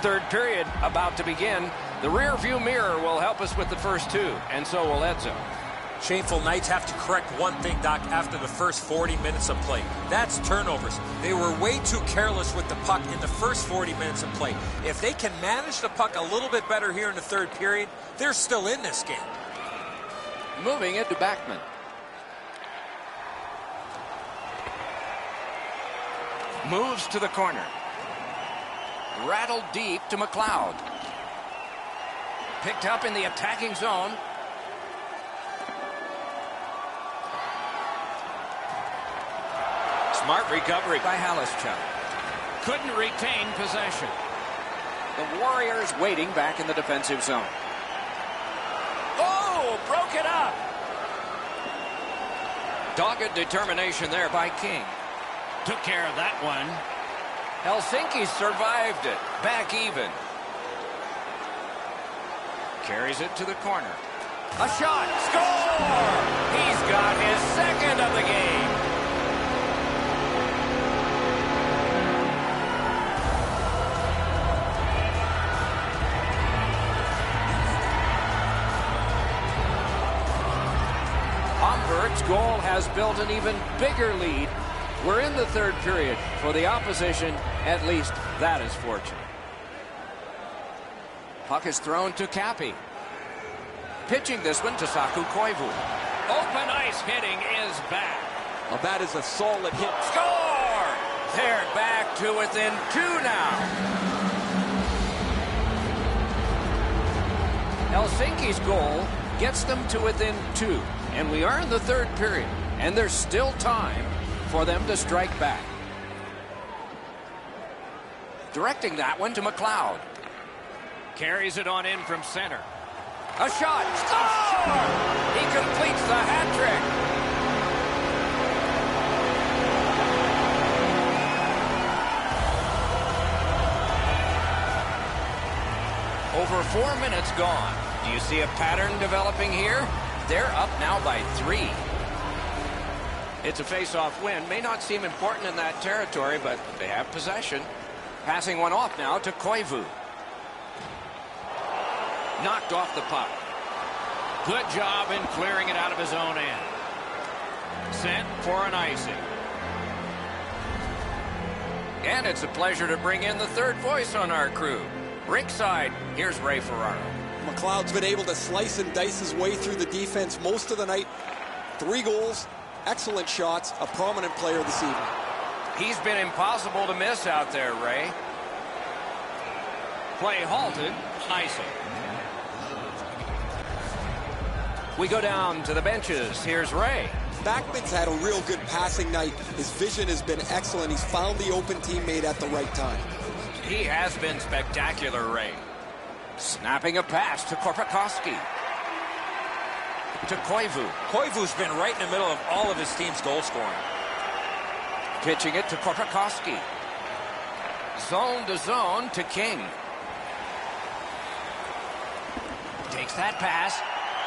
Third period about to begin. The rear view mirror will help us with the first 2, and so will Edzo. Shameful Knights have to correct one thing, Doc, after the first 40 minutes of play. That's turnovers. They were way too careless with the puck in the first 40 minutes of play. If they can manage the puck a little bit better here in the third period, they're still in this game. Moving it to Backman. Moves to the corner. Rattled deep to McLeod. Picked up in the attacking zone. Smart recovery by Halischuk. Couldn't retain possession. The Warriors waiting back in the defensive zone. Oh, broke it up. Dogged determination there by King. Took care of that one. Helsinki survived it. Back even. Carries it to the corner. A shot. Score! He's got his second of the game. Homburg's goal has built an even bigger lead. We're in the third period. For the opposition, at least that is fortunate. Puck is thrown to Cappy. Pitching this one to Saku Koivu. Open ice hitting is back. Well, that is a solid hit. Score! They're back to within 2 now. Helsinki's goal gets them to within 2. And we are in the third period. And there's still time for them to strike back. Directing that one to McLeod. Carries it on in from center. A shot. Score! He completes the hat trick. Over 4 minutes gone. Do you see a pattern developing here? They're up now by 3. It's a face-off win. May not seem important in that territory, but they have possession. Passing one off now to Koivu. Knocked off the puck. Good job in clearing it out of his own end. Sent for an icing. And it's a pleasure to bring in the third voice on our crew. Rinkside, here's Ray Ferraro. McLeod's been able to slice and dice his way through the defense most of the night. 3 goals, excellent shots, a prominent player this evening. He's been impossible to miss out there, Ray. Play halted, icing. We go down to the benches. Here's Ray. Backman's had a real good passing night. His vision has been excellent. He's found the open teammate at the right time. He has been spectacular, Ray. Snapping a pass to Korpikoski. To Koivu. Koivu's been right in the middle of all of his team's goal scoring. Pitching it to Korpikoski. Zone to zone to King. Takes that pass.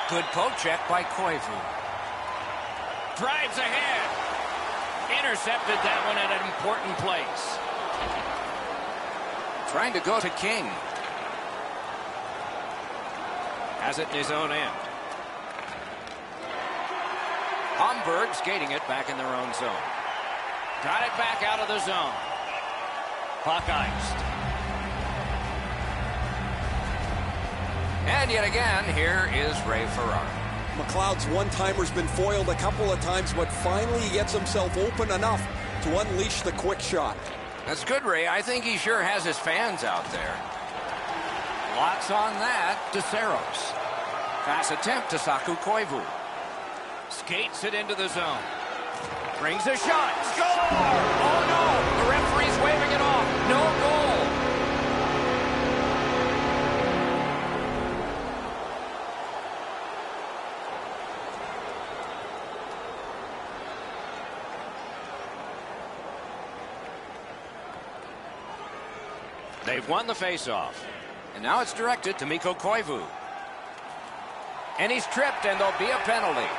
Good poke check by Koivu. Drives ahead. Intercepted that one at an important place. Trying to go to King. Has it in his own end. Homburg skating it back in their own zone. Got it back out of the zone. Puck iced. And yet again, here is Ray Ferraro. McLeod's one-timer's been foiled a couple of times, but finally he gets himself open enough to unleash the quick shot. That's good, Ray. I think he sure has his fans out there. Lots on that to Saros. Pass attempt to Saku Koivu. Skates it into the zone. Brings a shot. Score! Oh, no! The referee's waving it off. No goal. They've won the faceoff. And now it's directed to Mikko Koivu. And he's tripped, and there'll be a penalty.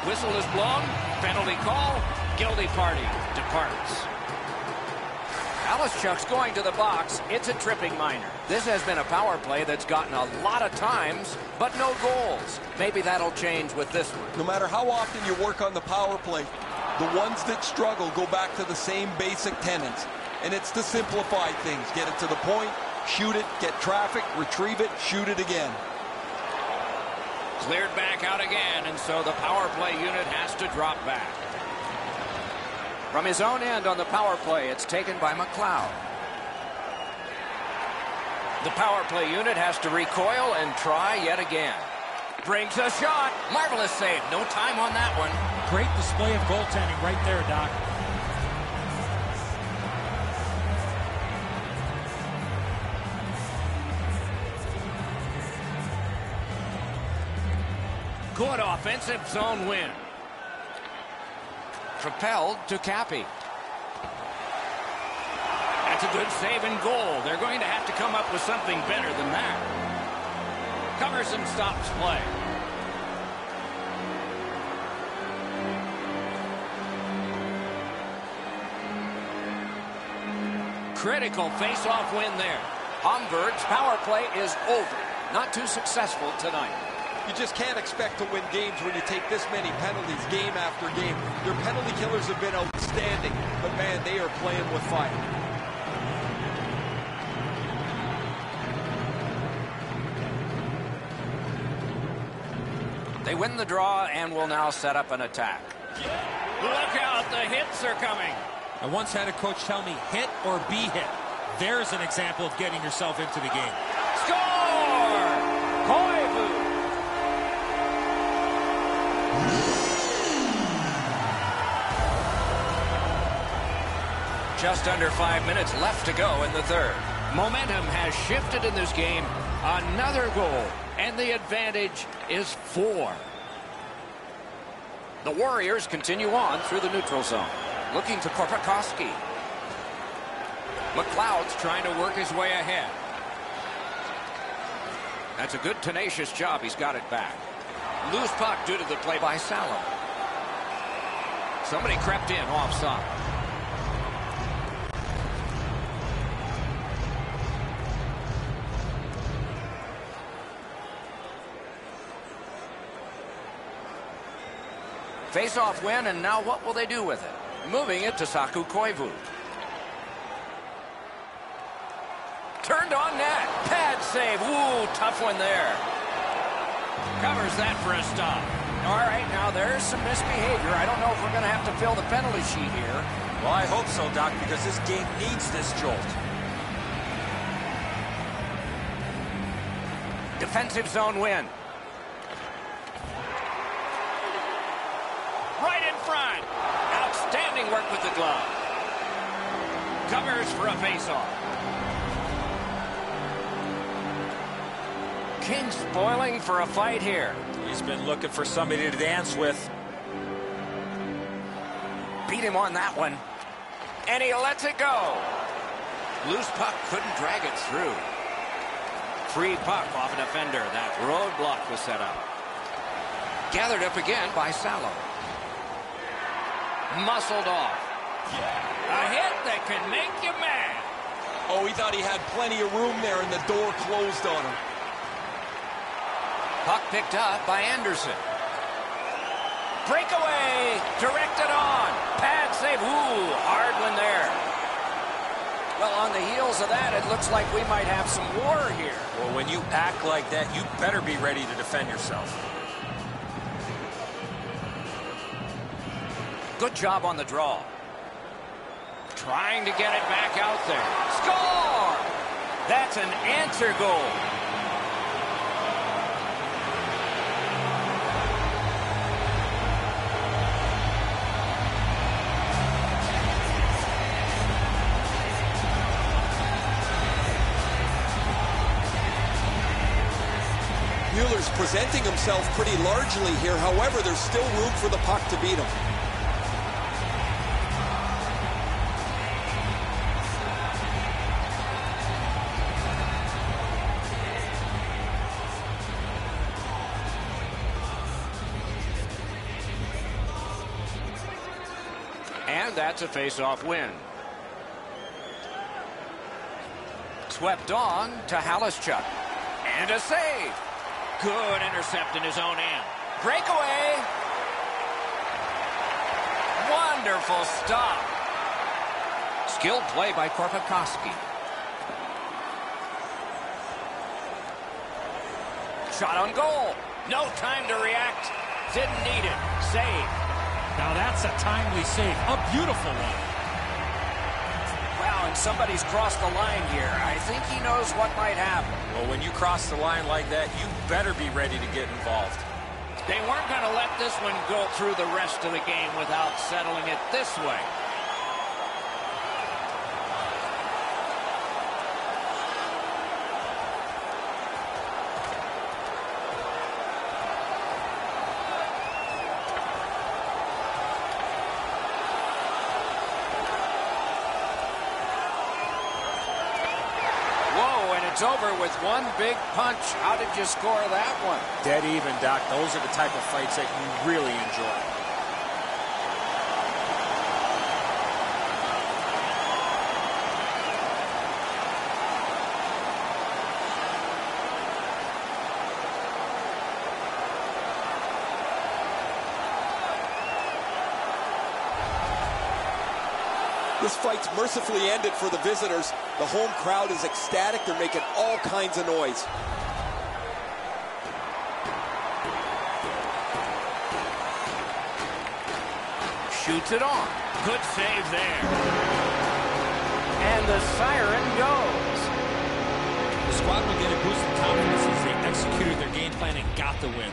Whistle is blown. Penalty call. Guilty party departs. Alischuk's going to the box. It's a tripping minor. This has been a power play that's gotten a lot of times, but no goals. Maybe that'll change with this one. No matter how often you work on the power play, the ones that struggle go back to the same basic tenets. And it's to simplify things. Get it to the point, shoot it, get traffic, retrieve it, shoot it again. Cleared back out again, and so the power play unit has to drop back. From his own end on the power play, it's taken by McLeod. The power play unit has to recoil and try yet again. Brings a shot. Marvelous save. No time on that one. Great display of goaltending right there, Doc. Good offensive zone win. Propelled to Cappy. That's a good save and goal. They're going to have to come up with something better than that. Covers and stops play. Critical face-off win there. Hamburg's power play is over. Not too successful tonight. You just can't expect to win games when you take this many penalties game after game. Their penalty killers have been outstanding, but man, they are playing with fire. They win the draw and will now set up an attack. Look out, the hits are coming. I once had a coach tell me, hit or be hit. There's an example of getting yourself into the game. Score! Koivu! Just under 5 minutes left to go in the third. Momentum has shifted in this game. Another goal, and the advantage is 4. The Warriors continue on through the neutral zone. Looking to Korpikoski. McLeod's trying to work his way ahead. That's a good, tenacious job. He's got it back. Loose puck due to the play by Salo. Somebody crept in offside. Face-off win, and now what will they do with it? Moving it to Saku Koivu. Turned on net. Pad save. Ooh, tough one there. Covers that for a stop. All right, now there's some misbehavior. I don't know if we're going to have to fill the penalty sheet here. Well, I hope so, Doc, because this game needs this jolt. Defensive zone win. Right in front. Outstanding work with the glove. Covers for a face-off. King spoiling for a fight here. He's been looking for somebody to dance with. Beat him on that one. And he lets it go. Loose puck couldn't drag it through. Free puck off a defender. That roadblock was set up. Gathered up again by Salo. Muscled off. A hit that can make you mad. Oh, he thought he had plenty of room there, and the door closed on him. Puck picked up by Anderson. Breakaway. Directed on. Pad save. Ooh, hard one there. Well, on the heels of that, it looks like we might have some war here. Well, when you act like that, you better be ready to defend yourself. Good job on the draw. Trying to get it back out there. Score! That's an answer goal. Mueller's presenting himself pretty largely here. However, there's still room for the puck to beat him. And that's a face-off win. Swept on to Halischuk. And a save. Good intercept in his own end. Breakaway. Wonderful stop. Skilled play by Korpikoski. Shot on goal. No time to react. Didn't need it. Save. Now that's a timely save. A beautiful one. Wow, and somebody's crossed the line here. I think he knows what might happen. Well, when you cross the line like that, you better be ready to get involved. They weren't going to let this one go through the rest of the game without settling it this way. It's over with one big punch. How did you score that one? Dead even, Doc. Those are the type of fights that you really enjoy. This fight's mercifully ended for the visitors. The home crowd is ecstatic. They're making all kinds of noise. Shoots it on. Good save there. And the siren goes. The squad will get a boost in confidence as they executed their game plan and got the win.